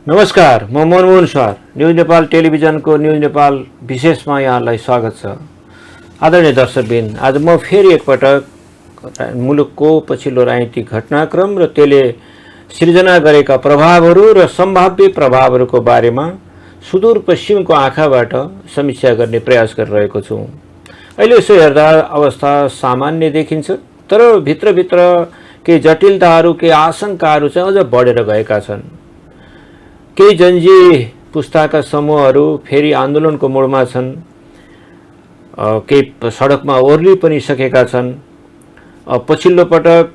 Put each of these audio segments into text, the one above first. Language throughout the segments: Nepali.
नमस्कार, म मनमोहन सर। न्युज नेपाल टेलिभिजनको न्युज नेपाल विशेषमा यहाँलाई स्वागत छ। आदरणीय दर्शकबिन, आज म फेरि एकपटक मुलुकको पछिल्लो राजनीतिक घटनाक्रम र त्यसले सिर्जना गरेका प्रभावहरू र सम्भाव्य प्रभावहरूको बारेमा सुदूरपश्चिमको आँखाबाट समीक्षा गर्ने प्रयास गरिरहेको छु। अहिले यसो हेर्दा अवस्था सामान्य देखिन्छ, तर भित्रभित्र केही जटिलताहरू, केही आशंकाहरू चाहिँ अझ बढेर गएका छन्। केही जनजी पुस्ताका समूहहरू फेरि आन्दोलनको मोडमा छन्। केही सडकमा ओर्लि पनि सकेका छन्। पछिल्लो पटक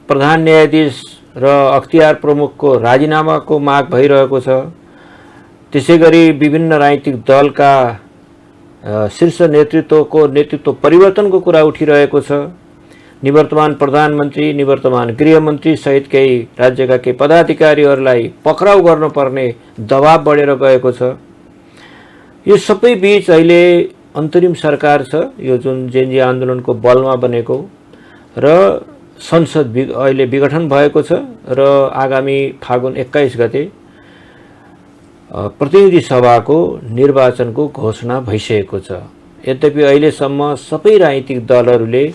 प्रधान न्यायाधीश र अख्तियार प्रमुखको राजीनामाको माग भइरहेको छ। त्यसैगरी विभिन्न राजनीतिक दलका शीर्ष नेतृत्वको नेतृत्व परिवर्तनको कुरा उठिरहेको छ। निवर्तमान प्रधानमन्त्री, निवर्तमान गृहमन्त्री सहित केही राज्यका केही पदाधिकारीहरूलाई पक्राउ गर्नुपर्ने दबाब बढेर गएको छ। यो सबै बीच अहिले अन्तरिम सरकार छ, यो जुन जेनजी आन्दोलनको बलमा बनेको, र संसद अहिले विघटन भएको छ र आगामी फागुन 21 गते प्रतिनिधि सभाको निर्वाचनको घोषणा भइसकेको छ। यद्यपि अहिलेसम्म सबै राजनीतिक दलहरूले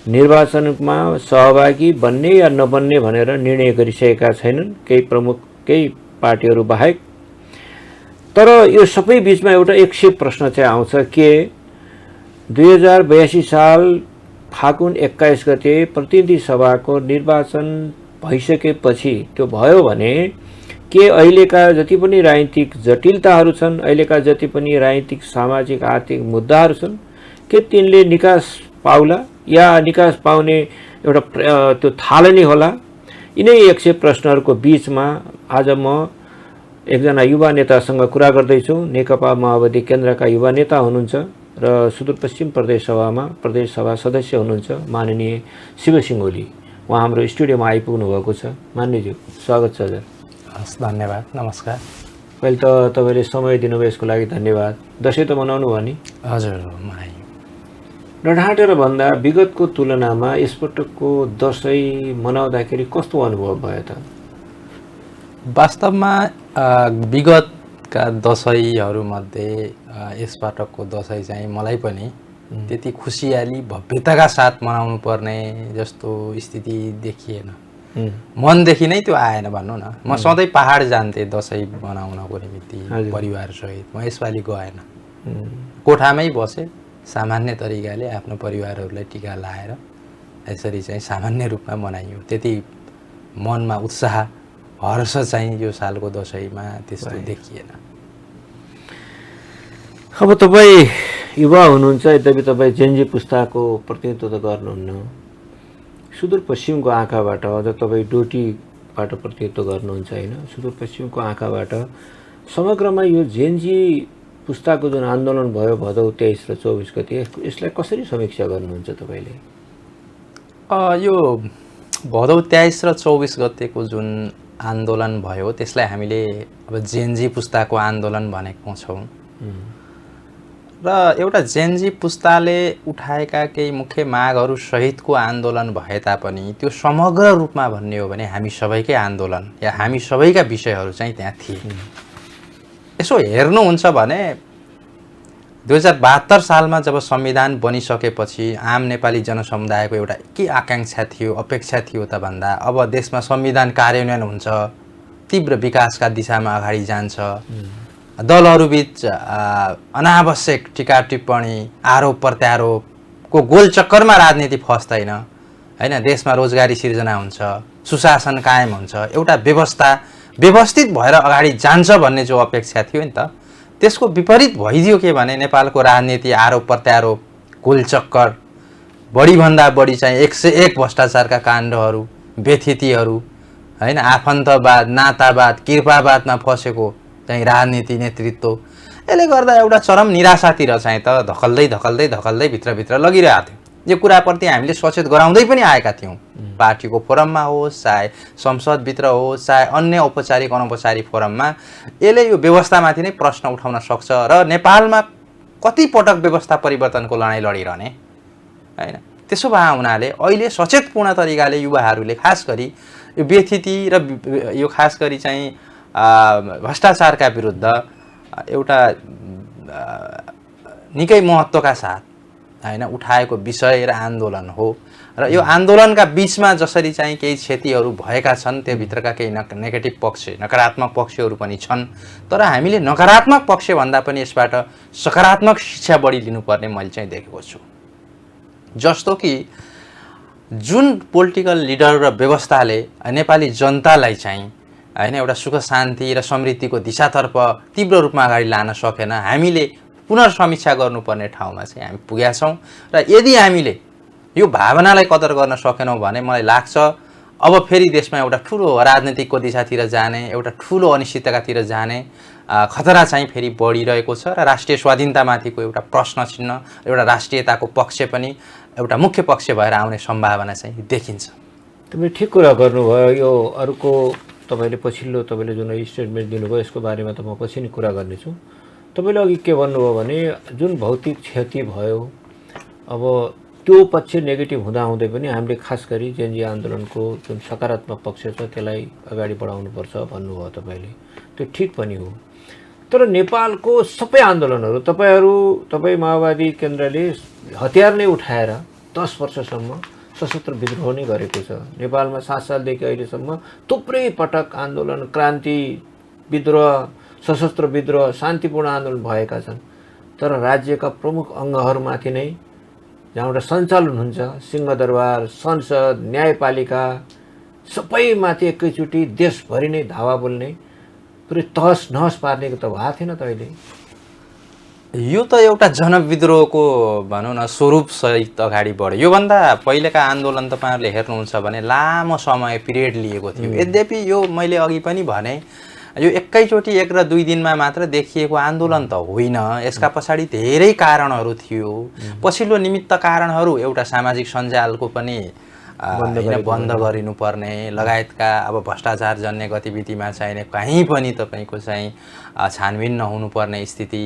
निर्वाचनमा सहभागी बन्ने या नबन्ने भनेर निर्णय गरिसकेका छैनन्, केही पार्टीहरू बाहेक। तर यो सबै बीचमा एउटा एक प्रश्न चाहिँ आउँछ के 2082 साल फागुन 21 गते प्रतिनिधि सभाको निर्वाचन भइसकेपछि त्यो भयो भने के अहिलेका जति पनि राजनीतिक जटिलताहरू छन्, अहिलेका जति पनि राजनीतिक सामाजिक आर्थिक मुद्दाहरू छन्, के तिनले निकास पाउला या निकास पाउने एउटा त्यो थालनी होला? यिनै 100 प्रश्नहरूको बीचमा आज म एकजना युवा नेतासँग कुरा गर्दैछु। नेकपा माओवादी केन्द्रका युवा नेता हुनुहुन्छ र सुदूरपश्चिम प्रदेश सभा सदस्य हुनुहुन्छ माननीय शिवसिंह ओली। उहाँ हाम्रो स्टुडियोमा आइपुग्नु भएको छ। माननीयज्यू, स्वागत छ हजुर। हस्, धन्यवाद, नमस्कार। पहिले त तपाईँले समय दिनुभयो, यसको लागि धन्यवाद। दसैँ त मनाउनु भयो नि? हजुर, मनाइ। नढाँटेर भन्दा विगतको तुलनामा यसपटकको दसैँ मनाउँदाखेरि कस्तो अनुभव भयो त? वास्तवमा विगतका दसैँहरूमध्ये यसपटकको दसैँ चाहिँ मलाई पनि त्यति खुसियाली भव्यताका साथ मनाउनु पर्ने जस्तो स्थिति देखिएन। मनदेखि नै त्यो आएन भनौँ न। म सधैँ पहाड जान्थेँ दसैँ मनाउनको निमित्त परिवारसहित। म यसपालि गएन, कोठामै बसेँ। सामान्य तरिकाले आफ्नो परिवारहरूलाई टिका लाएर यसरी चाहिँ सामान्य रूपमा मनाइयो। त्यति मनमा उत्साह, हर्ष चाहिँ यो सालको दसैँमा त्यस्तो देखिएन। अब तपाईँ युवा हुनुहुन्छ, यद्यपि तपाईँ जेनजी पुस्ताको प्रतिनिधित्व त गर्नुहुन्न। सुदूरपश्चिमको आँखाबाट अझ तपाईँ डोटीबाट प्रतिनिधित्व गर्नुहुन्छ होइन? सुदूरपश्चिमको आँखाबाट समग्रमा यो जेनजी पुस्ताको जुन आन्दोलन भयो भदौ 23 र 24 गते, यसलाई कसरी समीक्षा गर्नुहुन्छ तपाईँले? यो भदौ 23 र 24 गतेको जुन आन्दोलन भयो त्यसलाई हामीले अब जेनजी पुस्ताको आन्दोलन भनेको छौँ। र एउटा जेनजी पुस्ताले उठाएका केही मुख्य मागहरू सहितको आन्दोलन भए तापनि त्यो समग्र रूपमा भन्ने हो भने हामी सबैकै आन्दोलन या हामी सबैका विषयहरू चाहिँ त्यहाँ थिए। यसो हेर्नुहुन्छ भने 2072 सालमा जब संविधान बनिसकेपछि आम नेपाली जनसमुदायको एउटा के आकांक्षा थियो, अपेक्षा थियो त भन्दा अब देशमा संविधान कार्यान्वयन हुन्छ, तीव्र विकासका दिशामा अगाडि जान्छ, दलहरूबीच अनावश्यक टीका टिप्पणी, आरोप प्रत्यारोपको गोलचक्करमा राजनीति फस्दैन हैन, देशमा रोजगारी सिर्जना हुन्छ, सुशासन कायम हुन्छ, एउटा व्यवस्थित भएर अगाडि जान्छ भन्ने जो अपेक्षा थियो नि त, त्यसको विपरीत भइदियो के भने नेपालको राजनीति आरोप प्रत्यारोप, गोलचक्कर, बढीभन्दा बढी चाहिँ 101 भ्रष्टाचारका काण्डहरू, व्यथितिहरू हैन, आफन्तवाद, नातावाद, कृपावादमा फसेको चाहिँ राजनीति नेतृत्व, यसले गर्दा एउटा चरम निराशातिर चाहिँ त धकल्दै भित्रभित्र लगिरहेको थियो। यो कुराप्रति हामीले सचेत गराउँदै पनि आएका थियौँ। पार्टीको फोरममा होस्, चाहे संसदभित्र होस्, चाहे अन्य औपचारिक अनौपचारिक फोरममा यसले यो व्यवस्थामाथि नै प्रश्न उठाउन सक्छ र नेपालमा कति पटक व्यवस्था परिवर्तनको लडाइँ लडिरहने हैन। त्यसो भए हुनाले अहिले सचेतपूर्ण तरिकाले युवाहरूले खास गरी यो व्यथिति र यो खास गरी चाहिँ भ्रष्टाचारका विरुद्ध एउटा निकै महत्त्वका साथ हैन उठाएको विषय र आन्दोलन हो र यो आन्दोलनका बीचमा जसरी चाहिँ केही क्षतिहरू भएका छन् त्यो भित्रका केही नेगेटिभ पक्ष नकारात्मक पक्षहरू पनि छन् तर हामीले नकारात्मक पक्ष भन्दा पनि यसबाट सकारात्मक शिक्षा बढी लिनुपर्ने मैले चाहिँ देखेको छु जस्तो कि जुन पोलिटिकल लिडर र व्यवस्थाले नेपाली जनतालाई चाहिँ हैन एउटा सुख शान्ति र समृद्धिको दिशातर्फ तीव्र रूपमा अगाडि लान सकेन हामीले पुनर्समीक्षा गर्नुपर्ने ठाउँमा चाहिँ हामी पुगेका छौँ र यदि हामीले यो भावनालाई कदर गर्न सकेनौँ भने मलाई लाग्छ अब फेरि देशमा एउटा ठुलो राजनीतिकको दिशातिर जाने एउटा ठुलो अनिश्चिततातिर जाने खतरा चाहिँ फेरि बढिरहेको छ र राष्ट्रिय स्वाधीनतामाथिको एउटा प्रश्न चिन्ह एउटा राष्ट्रियताको पक्ष पनि एउटा मुख्य पक्ष भएर आउने सम्भावना चाहिँ देखिन्छ। तपाईले ठिक कुरा गर्नुभयो। यो अर्को तपाईले पछिल्लो तपाईले जुन स्टेटमेन्ट दिनुभयो यसको बारेमा त म पछि नै कुरा गर्नेछु। तपाईले अघि के भन्नुभयो भने जुन भौतिक क्षति भयो अब त्यो पक्ष नेगेटिभ हुँदाहुँदै पनि हामीले खास गरी जेएनजी आन्दोलनको जुन सकारात्मक पक्ष छ त्यसलाई अगाडि बढाउनुपर्छ भन्नुभयो तपाईले। त्यो ठिक पनि हो तर नेपालको सबै आन्दोलनहरू तपाईँ माओवादी केन्द्रले हतियार नै उठाएर 10 वर्षसम्म सशस्त्र विद्रोह नै गरेको छ। नेपालमा 7 सालदेखि अहिलेसम्म थुप्रै पटक आन्दोलन क्रान्ति विद्रोह सशस्त्र विद्रोह शान्तिपूर्ण आन्दोलन भएका छन् तर राज्यका प्रमुख अङ्गहरूमाथि नै जहाँबाट सञ्चालन हुन्छ सिंहदरबार संसद न्यायपालिका सबैमाथि एकैचोटि देशभरि नै धावा बोल्ने पुरै तहस नहस पार्नेको त भएको थिएन त अहिले। यो त एउटा जनविद्रोहको भनौँ न स्वरूप सहित अगाडि बढ्यो। योभन्दा पहिलेका आन्दोलन तपाईँहरूले हेर्नुहुन्छ भने लामो समय पिरियड लिएको थियो। यद्यपि यो मैले अघि पनि भने यो एकैचोटि 1 र 2 दिनमा मात्र देखिएको आन्दोलन त होइन। यसका पछाडि धेरै कारणहरू थियो। पछिल्लो निमित्त कारणहरू एउटा सामाजिक सञ्जालको पनि बन्द गरिनुपर्ने लगायतका अब भ्रष्टाचार जन्य गतिविधिमा चाहिने कहीँ पनि तपाईँको चाहिँ छानबिन नहुनुपर्ने स्थिति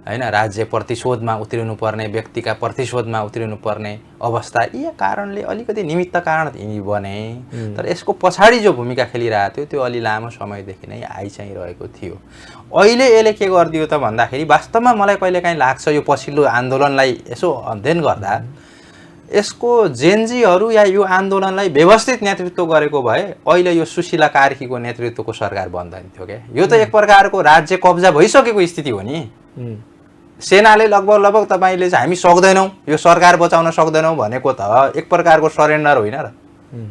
हैन राज्य प्रतिशोधमा उत्रिनुपर्ने व्यक्तिका प्रतिशोधमा उत्रिनुपर्ने अवस्था यी कारणले अलिकति निमित्त कारण यी बने तर यसको पछाडि जो भूमिका खेलिरहेको थियो त्यो अलि लामो समयदेखि नै आइ चाहिँ रहेको थियो। अहिले यसले के गरिदियो त भन्दाखेरि वास्तवमा मलाई कहिलेकाहीँ लाग्छ यो पछिल्लो आन्दोलनलाई यसो अध्ययन गर्दा यसको जेएनजीहरू या यो आन्दोलनलाई व्यवस्थित नेतृत्व गरेको भए अहिले यो सुशीला कार्कीको नेतृत्वको सरकार बन्दैन थियो क्या। यो त एक प्रकारको राज्य कब्जा भइसकेको स्थिति हो नि। सेनाले लगभग तपाईले चाहिँ हामी सक्दैनौँ यो सरकार बचाउन सक्दैनौँ भनेको त एक प्रकारको सरेन्डर होइन र।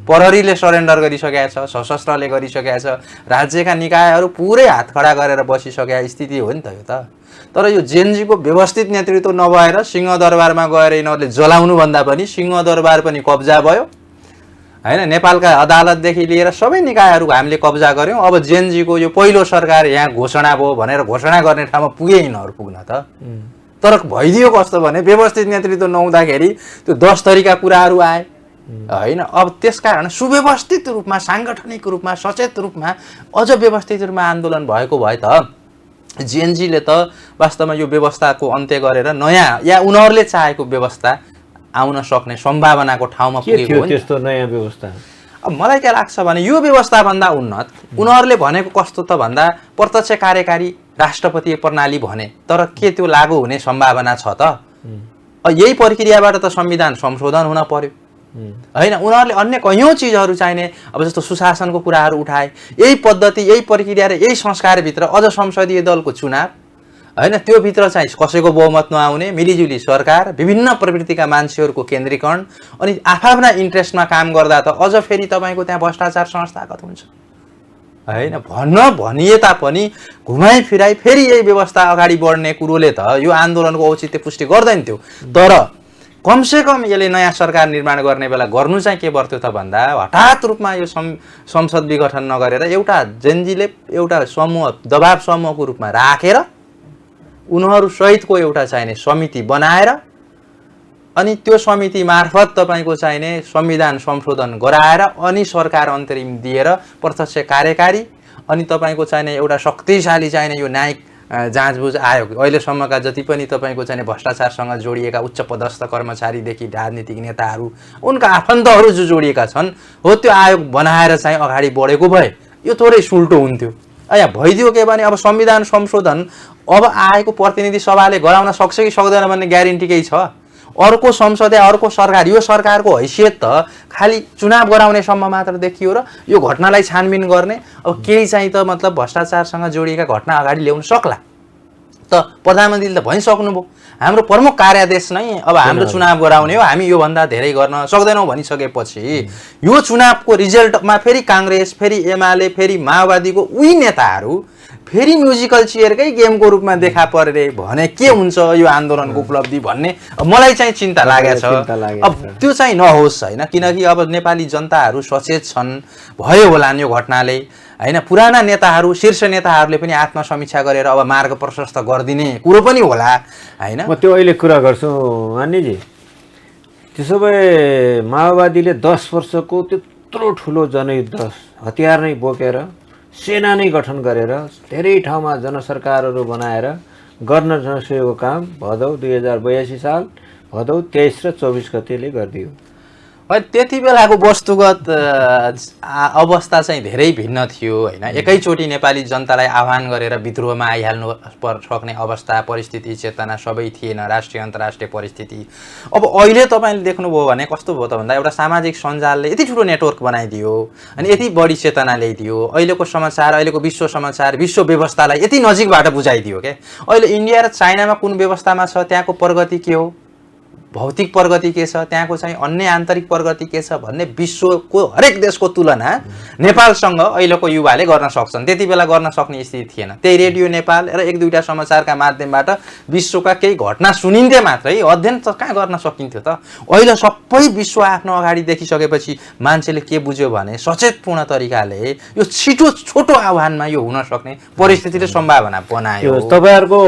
प्रहरीले सरेन्डर गरिसकेको छ सशस्त्रले गरिसकेको छ राज्यका निकायहरू पुरै हात खडा गरेर बसिसकेको स्थिति हो नि त यो त। तर यो जेएनजीको व्यवस्थित नेतृत्व नभएर सिंहदरबारमा गएर यिनीहरूले जलाउनु भन्दा पनि सिंहदरबार पनि कब्जा भयो हैन। नेपालका अदालतदेखि लिएर सबै निकायहरू हामीले कब्जा गर्यौँ। अब जेएनजीको यो पहिलो सरकार यहाँ घोषणा भयो भनेर घोषणा गर्ने ठाउँमा पुगे यिनीहरू पुग्न त। तर भइदियो कस्तो भने व्यवस्थित नेतृत्व नहुँदाखेरि त्यो 10 थरीका कुराहरू आए हैन। अब त्यसकारण सुव्यवस्थित रूपमा सांगठनिक रूपमा सचेत रूपमा अझ व्यवस्थित रूपमा आन्दोलन भएको भए त जेएनजीले त वास्तवमा यो व्यवस्थाको अन्त्य गरेर नयाँ या उनीहरूले चाहेको व्यवस्था आउन सक्ने सम्भावनाको ठाउँमा पुगेको हो नि। त्यस्तो नयाँ व्यवस्था अब मलाई के लाग्छ भने यो व्यवस्था भन्दा उन्नत उनीहरूले भनेको कस्तो त भन्दा प्रत्यक्ष कार्यकारी राष्ट्रपतीय प्रणाली भने तर के त्यो लागू हुने सम्भावना छ त। यही प्रक्रियाबाट त संविधान संशोधन हुन पर्यो हैन। उनीहरूले अन्य कयौं चीजहरू चाहिने अब जस्तो सुशासनको कुराहरू उठाए यही पद्धति यही प्रक्रिया र यही संस्कारभित्र अझ संसदीय दलको चुनाव हैन त्यो भित्र चाहिँ कसैको बहुमत नआउने मिलिजुली सरकार विभिन्न प्रवृत्तिका मान्छेहरूको केन्द्रीकरण अनि आफ्ना इन्ट्रेस्टमा काम गर्दा त अझ फेरि तपाईको त्यहाँ भ्रष्टाचार संस्थागत हुन्छ हैन। भनिए तापनि घुमाइ फिराइ फेरि यही व्यवस्था अगाडि बढ्ने कुरोले त यो आन्दोलनको औचित्य पुष्टि गर्दैन थियो। तर कमसेकम यसले नयाँ सरकार निर्माण गर्ने बेला गर्नु चाहिँ के पर्थ्यो त भन्दा हठात रूपमा यो संसद विघटन नगरेर एउटा जेएनजीले एउटा समूह दबाव समूहको रूपमा राखेर उनीहरू सहितको एउटा चाहिने समिति बनाएर अनि त्यो समिति मार्फत तपाईको चाहिने संविधान संशोधन गराएर अनि सरकार अन्तरिम दिएर प्रत्यक्ष कार्यकारी अनि तपाईको चाहिने एउटा शक्तिशाली चाहिने यो न्यायिक जाँचबुझ आयोग अहिलेसम्मका जति पनि तपाईको चाहिने भ्रष्टाचारसँग जोडिएका उच्च पदस्थ कर्मचारीदेखि राजनीतिक नेताहरू उनका आफन्तहरू जो जोडिएका छन् हो त्यो आयोग बनाएर चाहिँ अगाडि बढेको भए यो थोरै सुल्टो हुन्थ्यो यहाँ भइदियो के भने अब संविधान संशोधन अब आएको प्रतिनिधि सभाले गराउन सक्छ कि सक्दैन भन्ने ग्यारेन्टी केही छ? अर्को संसद या अर्को सरकार, यो सरकारको हैसियत त खालि चुनाव गराउनेसम्म मात्र देखियो र यो घटनालाई छानबिन गर्ने, अब केही चाहिँ त मतलब भ्रष्टाचारसँग जोडिएका घटना अगाडि ल्याउन सक्ला। त प्रधानमन्त्रीले त भनिसक्नुभयो हाम्रो प्रमुख कार्यादेश नै अब हाम्रो चुनाव गराउने हो, हामी योभन्दा धेरै गर्न सक्दैनौँ भनिसकेपछि यो चुनावको रिजल्टमा फेरि काङ्ग्रेस, फेरि एमाले, फेरि माओवादीको उही नेताहरू फेरि म्युजिकल चेयरकै गेमको रूपमा देखा परे भने के हुन्छ यो आन्दोलनको उपलब्धि भन्ने मलाई चाहिँ चिन्ता लागेको छ। अब त्यो चाहिँ नहोस् होइन, किनकि अब नेपाली जनताहरू सचेत छन्, भयो होला यो घटनाले होइन। पुराना नेताहरू, शीर्ष नेताहरूले पनि आत्मसमीक्षा गरेर अब मार्ग प्रशस्त गरिदिने कुरो पनि होला होइन। म त्यो अहिले कुरा गर्छु मान्यजी। त्यसो भए माओवादीले 10 वर्षको त्यत्रो ठुलो जनयुद्ध, हतियार नै बोकेर, सेना नै गठन गरेर, धेरै ठाउँमा जनसरकारहरू बनाएर गर्न नसकेको काम भदौ 2082 साल भदौ 23 र 24 गतेले गरिदियो। त्यति बेलाको वस्तुगत अवस्था चाहिँ धेरै भिन्न थियो होइन। एकैचोटि नेपाली जनतालाई आह्वान गरेर विद्रोहमा आइहाल्नु सक्ने अवस्था, परिस्थिति, चेतना सबै थिएन, राष्ट्रिय अन्तर्राष्ट्रिय परिस्थिति। अब अहिले तपाईँले देख्नुभयो भने कस्तो भयो त भन्दा एउटा सामाजिक सञ्जालले यति ठुलो नेटवर्क बनाइदियो अनि यति बढी चेतना ल्याइदियो, अहिलेको समाचार, अहिलेको विश्व समाचार, विश्व व्यवस्थालाई यति नजिकबाट बुझाइदियो क्या। अहिले इन्डिया र चाइनामा कुन व्यवस्थामा छ, त्यहाँको प्रगति के हो, भौतिक प्रगति के छ, त्यहाँको चाहिँ अन्य आन्तरिक प्रगति के छ भन्ने विश्वको हरेक देशको तुलना नेपालसँग अहिलेको युवाले गर्न सक्छन्। त्यति बेला गर्न सक्ने स्थिति थिएन। त्यही रेडियो नेपाल र एक दुईवटा समाचारका माध्यमबाट विश्वका केही घटना सुनिन्थे मात्रै, अध्ययन त कहाँ गर्न सकिन्थ्यो त। अहिले सबै विश्व आफ्नो अगाडि देखिसकेपछि मान्छेले के बुझ्यो भने सचेतपूर्ण तरिकाले यो छिटो छोटो आह्वानमा यो हुन सक्ने परिस्थिति र सम्भावना बनायो। तपाईँहरूको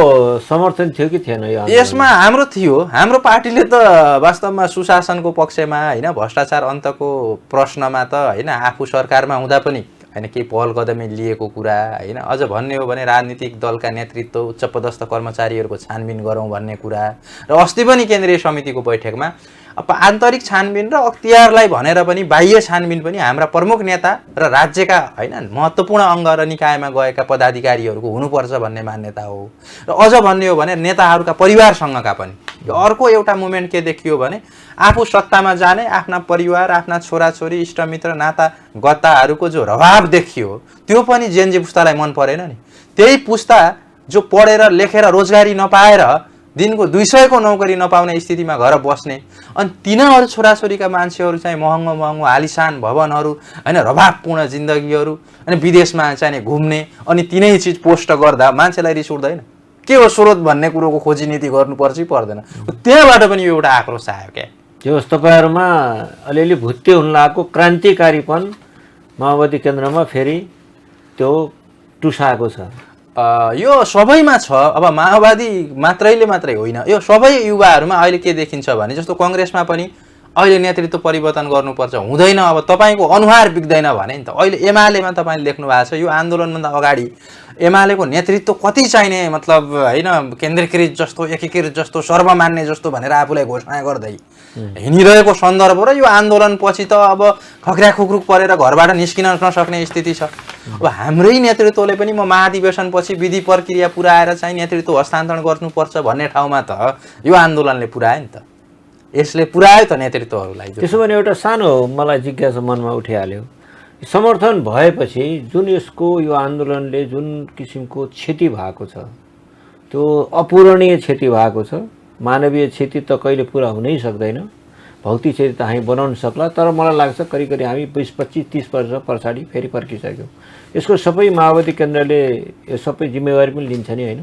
समर्थन थियो कि थिएन यसमा? हाम्रो थियो। हाम्रो पार्टीले त वास्तवमा सुशासनको पक्षमा होइन, भ्रष्टाचार अन्तको प्रश्नमा त होइन, आफू सरकारमा हुँदा पनि होइन केही पहल कदमी लिएको कुरा होइन। अझ भन्ने हो भने राजनीतिक दलका नेतृत्व, उच्चपदस्थ कर्मचारीहरूको छानबिन गरौँ भन्ने कुरा र अस्ति पनि केन्द्रीय समितिको बैठकमा अब आन्तरिक छानबिन र अख्तियारलाई भनेर पनि बाह्य छानबिन पनि हाम्रा प्रमुख नेता र राज्यका होइन महत्त्वपूर्ण अङ्ग र निकायमा गएका पदाधिकारीहरूको हुनुपर्छ भन्ने मान्यता हो। र अझ भन्ने हो भने नेताहरूका परिवारसँगका पनि अर्को एउटा मुभमेन्ट के देखियो भने आफू सत्तामा जाने, आफ्ना परिवार, आफ्ना छोराछोरी, इष्टमित्र, नाता गत्ताहरूको जो रभाव देखियो त्यो पनि जेनजी पुस्तालाई मन परेन नि। त्यही पुस्ता जो पढेर लेखेर रोजगारी नपाएर दिनको 200 को नौकरी नपाउने स्थितिमा घर बस्ने, अनि तिनीहरू छोराछोरीका मान्छेहरू चाहिँ महँगो महँगो आलिसान भवनहरू होइन, रभावपूर्ण जिन्दगीहरू अनि विदेशमा चाहिँ घुम्ने, अनि तिनै चिज पोस्ट गर्दा मान्छेलाई रिस उठ्दैन? के हो स्रोत भन्ने कुरोको खोजी नीति गर्नुपर्छ कि पर्दैन? त्यहाँबाट पनि यो एउटा आक्रोश आयो क्या। त्यो तपाईँहरूमा अलिअलि भुत्ते हुन लागेको क्रान्तिकारीपन माओवादी केन्द्रमा फेरि त्यो टुसाएको छ। यो सबैमा छ। अब माओवादी मात्रै होइन, यो सबै युवाहरूमा अहिले के देखिन्छ भने जस्तो कङ्ग्रेसमा पनि अहिले नेतृत्व परिवर्तन गर्नुपर्छ, हुँदैन, अब तपाईँको अनुहार बिग्दैन भने नि त। अहिले एमालेमा तपाईँले देख्नु भएको छ यो आन्दोलनभन्दा अगाडि एमालेको नेतृत्व कति चाहिने मतलब होइन, केन्द्रीकृत जस्तो, एकीकृत जस्तो, सर्वमान्य जस्तो भनेर आफूलाई घोषणा गर्दै हिँडिरहेको सन्दर्भ र यो आन्दोलनपछि त अब खक्र्या खुक्रुक परेर घरबाट निस्किन नसक्ने स्थिति छ। अब हाम्रै नेतृत्वले पनि म महाधिवेशनपछि विधि प्रक्रिया पुऱ्याएर चाहिँ नेतृत्व हस्तान्तरण गर्नुपर्छ भन्ने ठाउँमा त यो आन्दोलनले पुऱ्यायो नि त, यसले पुऱ्यायो त नेतृत्वहरूलाई। त्यसो भने एउटा सानो मलाई जिज्ञासा मनमा उठिहाल्यो, समर्थन भएपछि जुन यसको यो आन्दोलनले जुन किसिमको क्षति भएको छ, त्यो अपूरणीय क्षति भएको छ। मानवीय क्षति त कहिले पुरा हुनै सक्दैन, भौतिक क्षति त हामी बनाउन सक्ला, तर मलाई लाग्छ करिब करिब हामी 20-25-30 वर्ष पछाडि फेरि फर्किसक्यौँ। यसको सबै माओवादी केन्द्रले यो सबै जिम्मेवारी पनि लिन्छ नि होइन?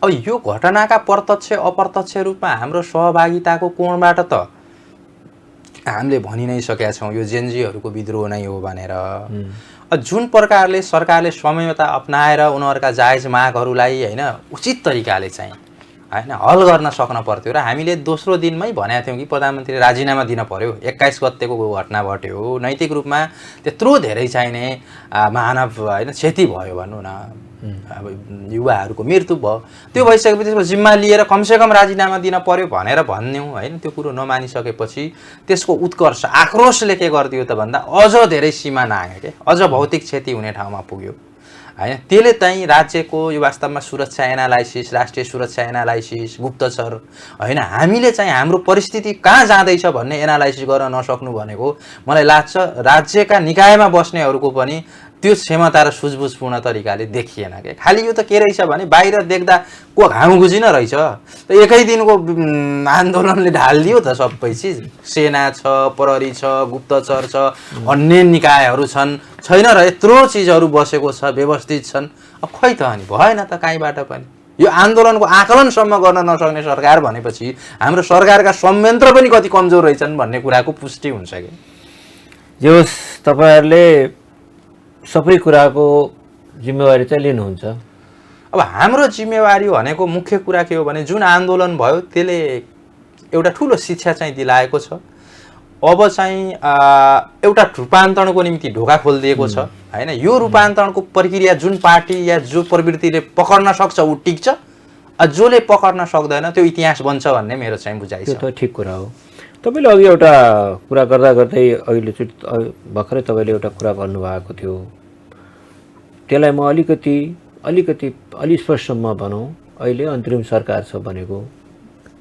अब यो घटनाका प्रत्यक्ष अप्रत्यक्ष रूपमा हाम्रो सहभागिताको कोणबाट त हामीले भनि नै सकेका छौँ यो जेनजीहरूको विद्रोह नै हो भनेर। जुन प्रकारले सरकारले संयमता अपनाएर उनीहरूका जायज मागहरूलाई होइन उचित तरिकाले चाहिँ होइन हल गर्न सक्न पर्थ्यो र हामीले दोस्रो दिनमै भनेका थियौँ कि प्रधानमन्त्रीले राजीनामा दिन पर्यो। 21 गतेको घटना घट्यो, नैतिक रूपमा त्यत्रो धेरै चाहिने मानव होइन क्षति भयो भनौँ न, अब युवाहरूको मृत्यु भयो। त्यो भइसकेपछि जिम्मा लिएर कमसेकम राजीनामा दिन पर्यो भनेर भन्यौँ होइन। त्यो कुरो नमानिसकेपछि त्यसको उत्कर्ष आक्रोशले के गरिदियो त भन्दा अझ धेरै सीमा नाग्यो क्या, अझ भौतिक क्षति हुने ठाउँमा पुग्यो। होइन त्यसले चाहिँ राज्यको यो वास्तवमा सुरक्षा एनालाइसिस, राष्ट्रिय सुरक्षा एनालाइसिस, गुप्तचर होइन हामीले चाहिँ हाम्रो परिस्थिति कहाँ जाँदैछ भन्ने एनालाइसिस गर्न नसक्नु भनेको मलाई लाग्छ राज्यका निकायमा बस्नेहरूको पनि त्यो क्षमता र सुझबुझपूर्ण तरिकाले देखिएन के। खालि यो त के रहेछ भने बाहिर देख्दा को घाम गुजिन रहेछ त एकै दिनको आन्दोलनले ढालिदियो त सबै चिज। सेना छ, प्रहरी छ, गुप्तचर छ, अन्य निकायहरू छन्, छैन र यत्रो चिजहरू बसेको छ, व्यवस्थित छन्। अब खै त अनि भएन त काहीँबाट पनि। यो आन्दोलनको आकलनसम्म गर्न नसक्ने सरकार भनेपछि हाम्रो सरकारका संयन्त्र पनि कति कमजोर रहेछन् भन्ने कुराको पुष्टि हुन्छ कि। जे होस् तपाईँहरूले सबै कुराको जिम्मेवारी चाहिँ लिनुहुन्छ। अब हाम्रो जिम्मेवारी भनेको मुख्य कुरा के हो भने जुन आन्दोलन भयो त्यसले एउटा ठुलो शिक्षा चाहिँ दिलाएको छ। अब चाहिँ एउटा रूपान्तरणको निम्ति ढोका खोलिदिएको छ होइन। यो रूपान्तरणको प्रक्रिया जुन पार्टी या जो प्रवृत्तिले पकड्न सक्छ ऊ टिक्छ, जसले पकड्न सक्दैन त्यो इतिहास बन्छ भन्ने मेरो चाहिँ बुझाइ छ। त्यो त ठिक कुरा हो। तपाईँले अघि एउटा कुरा गर्दा गर्दै अघिल्लोचोटि भर्खरै तपाईँले एउटा कुरा गर्नुभएको थियो, त्यसलाई म अलि स्पष्टमा भनौँ। अहिले अन्तरिम सरकार छ भनेको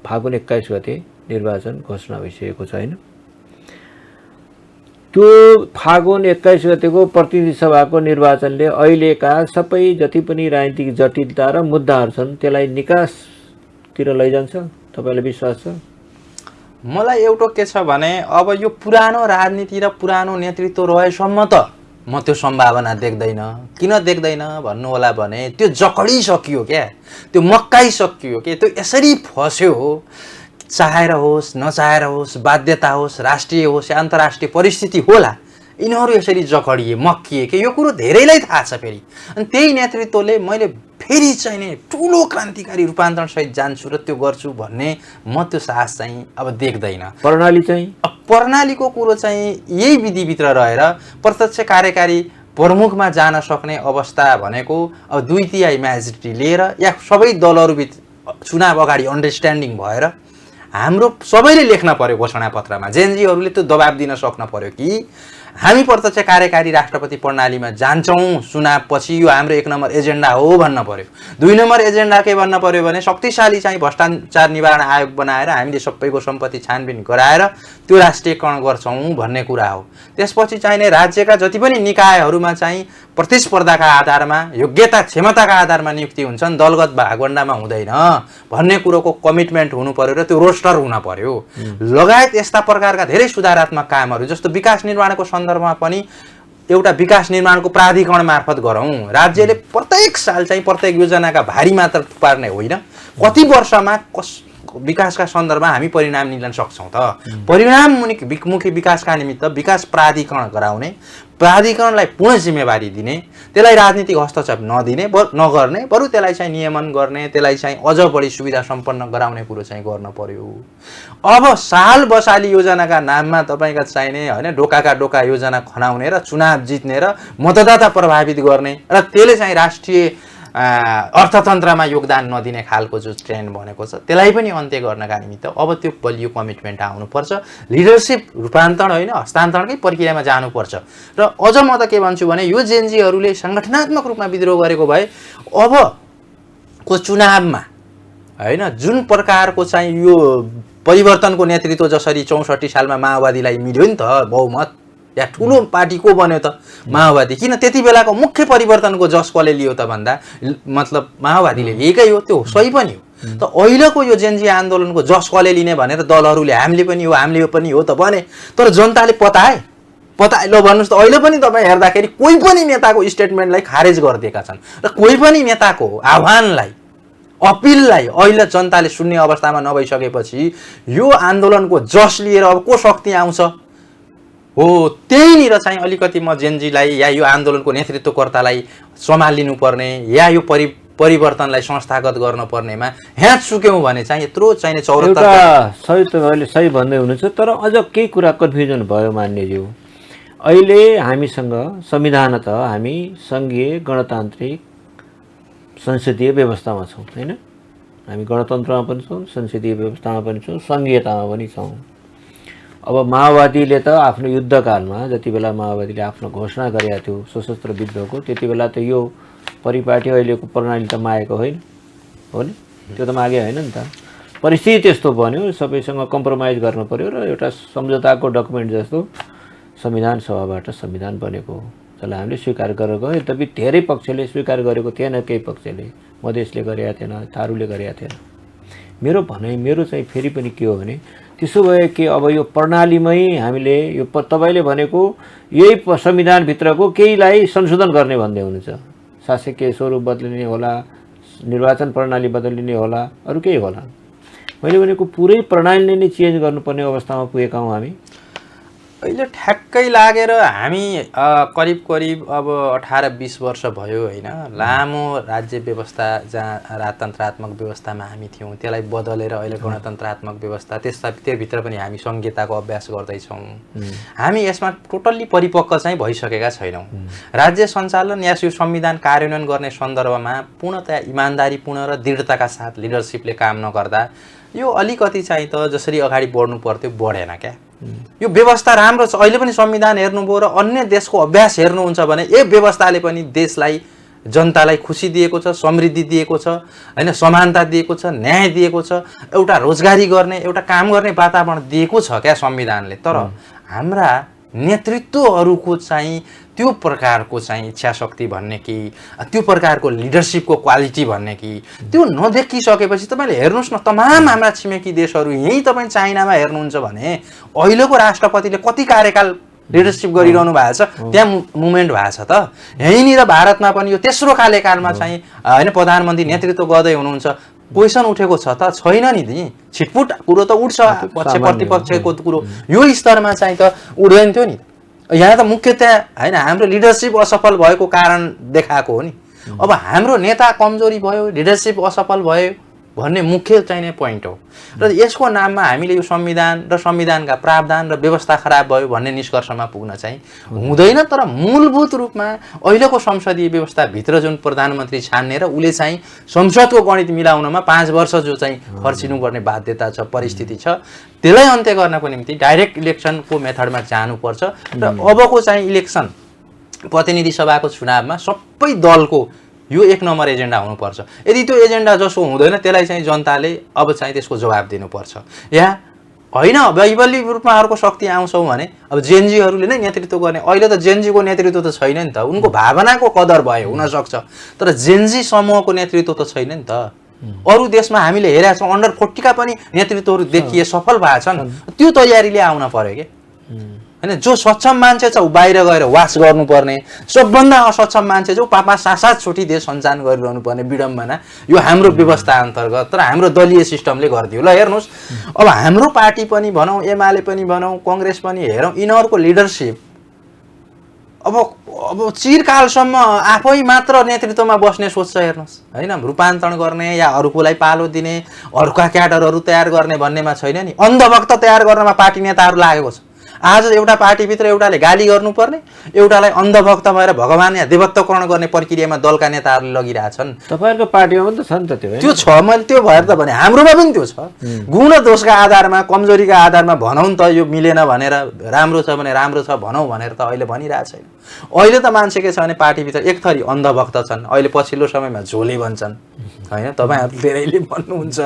फागुन 21 गते निर्वाचन घोषणा भइसकेको छ होइन। त्यो फागुन 21 गतेको प्रतिनिधि सभाको निर्वाचनले अहिलेका सबै जति पनि राजनीतिक जटिलता र मुद्दाहरू छन् त्यसलाई निकासतिर लैजान्छ, तपाईँलाई विश्वास छ? मलाई एउटा के छ भने अब यो पुरानो राजनीति र पुरानो नेतृत्व रहेसम्म त म त्यो सम्भावना देख्दैन। किन देख्दैन भन्नु होला भने त्यो जकडिसकियो क्या, त्यो मक्काइसकियो के, त्यो यसरी फस्यो हो। चाहेर होस् नचाहेर होस्, बाध्यता होस्, राष्ट्रिय होस् या अन्तर्राष्ट्रिय परिस्थिति होला, यिनीहरू यसरी जकडिए मक्किए कि यो कुरो धेरैलाई थाहा छ फेरि। अनि त्यही नेतृत्वले मैले फेरि चाहिँ नि ठुलो क्रान्तिकारी रूपान्तरणसहित जान्छु र त्यो गर्छु भन्ने म त्यो साहस चाहिँ अब देख्दैन। प्रणाली चाहिँ प्रणालीको कुरो चाहिँ यही विधिभित्र रहेर प्रत्यक्ष कार्यकारी प्रमुखमा जान सक्ने अवस्था भनेको अब 2/3 मेजोरिटी लिएर या सबै दलहरूबिच चुनाव अगाडि अन्डरस्ट्यान्डिङ भएर हाम्रो सबैले लेख्न पर्यो घोषणापत्रमा। जेएनजीहरूले त्यो दबाब दिन सक्न पर्यो कि हामी प्रत्यक्ष कार्यकारी राष्ट्रपति प्रणालीमा जान्छौँ चुनावपछि, यो हाम्रो 1 नम्बर एजेन्डा हो भन्न पर्यो। 2 नम्बर एजेन्डा के भन्न पर्यो भने शक्तिशाली चाहिँ भ्रष्टाचार निवारण आयोग बनाएर हामीले सबैको सम्पत्ति छानबिन गराएर त्यो राष्ट्रियकरण गर्छौँ भन्ने कुरा हो। त्यसपछि चाहिने राज्यका जति पनि निकायहरूमा चाहिँ प्रतिस्पर्धाका आधारमा, योग्यता क्षमताका आधारमा नियुक्ति हुन्छन्, दलगत भागवण्डामा हुँदैन भन्ने कुरोको कमिटमेन्ट हुनु पर्यो र त्यो रोस्टर हुन पर्यो। लगायत यस्ता प्रकारका धेरै सुधारात्मक कामहरू जस्तो विकास निर्माणको सन्दर्भमा पनि एउटा विकास निर्माणको प्राधिकरण मार्फत गरौँ। राज्यले प्रत्येक साल चाहिँ प्रत्येक योजनाका भारी मात्र थुपार्ने होइन, कति वर्षमा विकासका सन्दर्भमा हामी परिणाम निकाल्न सक्छौँ त। परिणाममुखी विकासका निमित्त विकास प्राधिकरण गराउने, प्राधिकरणलाई पूर्ण जिम्मेवारी दिने, त्यसलाई राजनीतिक हस्तक्षेप नगर्ने, बरु त्यसलाई चाहिँ नियमन गर्ने, त्यसलाई चाहिँ अझ बढी सुविधा सम्पन्न गराउने कुरो चाहिँ गर्न पर्यो। अब साल बसाली योजनाका नाममा तपाईँका चाहिने होइन डोकाका डोका योजना खनाउने र चुनाव जित्ने र मतदाता प्रभावित गर्ने र त्यसले चाहिँ राष्ट्रिय अर्थतन्त्रमा योगदान नदिने खालको जो ट्रेन्ड बनेको छ त्यसलाई पनि अन्त्य गर्नका निमित्त अब त्यो बलियो कमिटमेन्ट आउनुपर्छ। लिडरसिप रूपान्तरण होइन हस्तान्तरणकै प्रक्रियामा जानुपर्छ। र अझ म त के भन्छु भने यो जेएनजीहरूले सङ्गठनात्मक रूपमा विद्रोह गरेको भए अबको चुनावमा होइन जुन प्रकारको चाहिँ यो परिवर्तनको नेतृत्व जसरी 64 सालमा माओवादीलाई मिल्यो नि त बहुमत या ठुलो पार्टी को बन्यो त माओवादी, किन त्यति बेलाको मुख्य परिवर्तनको जस कसले लियो त भन्दा मतलब माओवादीले लिएकै हो, त्यो सही पनि हो। त अहिलेको यो जेएनजी आन्दोलनको जस कसले लिने भनेर दलहरूले हामीले पनि हो त भने, तर जनताले पताए ल भन्नुहोस् त अहिले पनि तपाईँ हेर्दाखेरि कोही पनि नेताको स्टेटमेन्टलाई खारेज गरिदिएका छन् र कोही पनि नेताको आह्वानलाई अपिललाई अहिले जनताले सुन्ने अवस्थामा नभइसकेपछि यो आन्दोलनको जस लिएर अब को शक्ति आउँछ हो। त्यहीँनिर चाहिँ अलिकति म जेएनजीलाई या यो आन्दोलनको नेतृत्वकर्तालाई सम्हालिनु पर्ने या यो परिवर्तनलाई संस्थागत गर्न पर्नेमा ह्याच चुक्यौँ भने चाहिँ यत्रो चाहिने 74 सही तपाईँले सही भन्दै हुनुहुन्छ। तर अझ केही कुरा कन्फ्युजन भयो मान्यज्यू। अहिले हामीसँग संविधानतः हामी सङ्घीय गणतान्त्रिक संसदीय व्यवस्थामा छौँ होइन। हामी गणतन्त्रमा पनि छौँ, संसदीय व्यवस्थामा पनि छौँ, सङ्घीयतामा पनि छौँ। अब माओवादीले त आफ्नो युद्धकालमा जति बेला माओवादीले आफ्नो घोषणा गरेका थियो सशस्त्र विद्रोहको, त्यति बेला त यो परिपाटी अहिलेको प्रणाली त मागेको होइन हो नि, त्यो त मागे होइन नि त। परिस्थिति त्यस्तो बन्यो, सबैसँग कम्प्रोमाइज गर्नु पर्यो र एउटा सम्झौताको डकुमेन्ट जस्तो संविधान सभाबाट संविधान बनेको हो, जसलाई हामीले स्वीकार गरेर गयो। यद्यपि धेरै पक्षले स्वीकार गरेको थिएन, केही पक्षले, मधेसले गरेका थिएन, थारूले गरेका थिएन। मेरो चाहिँ फेरि पनि के हो भने, त्यसो भए कि अब यो प्रणालीमै हामीले यो तपाईँले भनेको यही संविधानभित्रको केहीलाई संशोधन गर्ने भन्दै हुनुहुन्छ। शासकीय स्वरूप बदलिने होला, निर्वाचन प्रणाली बदलिने होला, अरू केही होला। मैले भनेको पुरै प्रणालीले नै चेन्ज गर्नुपर्ने अवस्थामा पुगेका हौँ हामी। अहिले ठ्याक्कै लागेर हामी करिब करिब अब 18-20 वर्ष भयो होइन, लामो राज्य व्यवस्था जहाँ राजतन्त्रात्मक व्यवस्थामा हामी थियौँ त्यसलाई बदलेर अहिले गणतन्त्रात्मक व्यवस्था, त्यसभित्र पनि हामी संहिताको अभ्यास गर्दैछौँ। हामी यसमा टोटल्ली परिपक्व चाहिँ भइसकेका छैनौँ। राज्य सञ्चालन या यो संविधान कार्यान्वयन गर्ने सन्दर्भमा पूर्णतया इमान्दारीपूर्ण र दृढताका साथ लिडरसिपले काम नगर्दा यो अलिकति चाहिँ त जसरी अगाडि बढ्नु पर्थ्यो बढेन क्या। यो व्यवस्था राम्रो छ, अहिले पनि संविधान हेर्नुभयो र अन्य देशको अभ्यास हेर्नुहुन्छ भने यो व्यवस्थाले पनि देशलाई, जनतालाई खुसी दिएको छ, समृद्धि दिएको छ होइन, समानता दिएको छ, न्याय दिएको छ, एउटा रोजगारी गर्ने, एउटा काम गर्ने वातावरण दिएको छ क्या संविधानले। तर हाम्रा नेतृत्वहरूको चाहिँ त्यो प्रकारको चाहिँ इच्छा शक्ति भन्ने कि त्यो प्रकारको लिडरसिपको क्वालिटी भन्ने कि त्यो नदेखिसकेपछि तपाईँले हेर्नुहोस् न, तमाम हाम्रा छिमेकी देशहरू, यहीँ तपाईँ चाइनामा हेर्नुहुन्छ भने अहिलेको राष्ट्रपतिले कति कार्यकाल लिडरसिप गरिरहनु भएको छ, त्यहाँ मुभमेन्ट भएको छ त। यहीँनिर भारतमा पनि यो तेस्रो कार्यकालमा चाहिँ होइन प्रधानमन्त्री नेतृत्व गर्दै हुनुहुन्छ, क्वेसन उठेको छ त छैन नि। ती छिटपुट कुरो त उठ्छ, पक्ष प्रतिपक्षको कुरो यो स्तरमा चाहिँ त उठ्दैन थियो नि। यहाँ त मुख्यतया होइन हाम्रो लिडरसिप असफल भएको कारण देखाएको हो नि। अब हाम्रो नेता कमजोरी भयो, लिडरसिप असफल भयो भन्ने मुख्य चाहिने पोइन्ट हो। र यसको नाममा हामीले यो संविधान र संविधानका प्रावधान र व्यवस्था खराब भयो भन्ने निष्कर्षमा पुग्न चाहिँ हुँदैन। तर मूलभूत रूपमा अहिलेको संसदीय व्यवस्थाभित्र जुन प्रधानमन्त्री छान्ने र उसले चाहिँ संसदको गणित मिलाउनमा 5 वर्ष जो चाहिँ खर्चिनुपर्ने बाध्यता छ, परिस्थिति छ, त्यसलाई अन्त्य गर्नको निम्ति डाइरेक्ट इलेक्सनको मेथडमा जानुपर्छ। र अबको चाहिँ इलेक्सन प्रतिनिधि सभाको चुनावमा सबै दलको यो 1 नम्बर एजेन्डा हुनुपर्छ। यदि त्यो एजेन्डा जसो हुँदैन त्यसलाई चाहिँ जनताले अब चाहिँ त्यसको जवाब दिनुपर्छ। यहाँ होइन वैबल्य रूपमा अर्को शक्ति आउँछौँ भने अब जेनजीहरूले नै नेतृत्व गर्ने, अहिले त जेनजीको नेतृत्व त छैन नि त, उनको भावनाको कदर भयो हुनसक्छ, तर जेनजी समूहको नेतृत्व त छैन नि त। अरू देशमा हामीले हेरेका छौँ अन्डर 40 का पनि नेतृत्वहरू देखिए, सफल भएका छन्। त्यो तयारीले आउन पर्यो कि होइन। जो सक्षम मान्छे छ ऊ बाहिर गएर वास गर्नुपर्ने, सबभन्दा असक्षम मान्छे जो 5-7 चोटि देश सञ्चालन गरिरहनु पर्ने विडम्बना यो हाम्रो व्यवस्था अन्तर्गत, तर हाम्रो दलीय सिस्टमले गरिदियो। ल हेर्नुहोस्, अब हाम्रो पार्टी पनि भनौँ, एमाले पनि भनौँ, कङ्ग्रेस पनि हेरौँ, यिनीहरूको लिडरसिप अब चिरकालसम्म आफै मात्र नेतृत्वमा बस्ने सोच्छ हेर्नुहोस् होइन, रूपान्तरण गर्ने या अरूकोलाई पालो दिने, अरूका क्याडरहरू तयार गर्ने भन्नेमा छैन नि। अन्धभक्त तयार गर्नमा पार्टी नेताहरू लागेको छ। आज एउटा पार्टीभित्र एउटाले गाली गर्नुपर्ने, एउटालाई अन्धभक्त भएर भगवान या देवत्वकरण गर्ने प्रक्रियामा दलका नेताहरूले लगिरहेछन्। तपाईँहरूको पार्टीमा पनि त छ नि त त्यो छ। मैले त्यो भएर त भने हाम्रोमा पनि त्यो छ। गुण दोषका आधारमा, कमजोरीका आधारमा भनौँ त यो मिलेन भनेर, राम्रो छ भने राम्रो छ भनौँ भनेर त अहिले भनिरहेको छैन। अहिले त मान्छे के छ भने पार्टीभित्र एक थरी अन्धभक्त छन्, अहिले पछिल्लो समयमा झोले भन्छन् होइन, तपाईँहरू धेरैले भन्नुहुन्छ।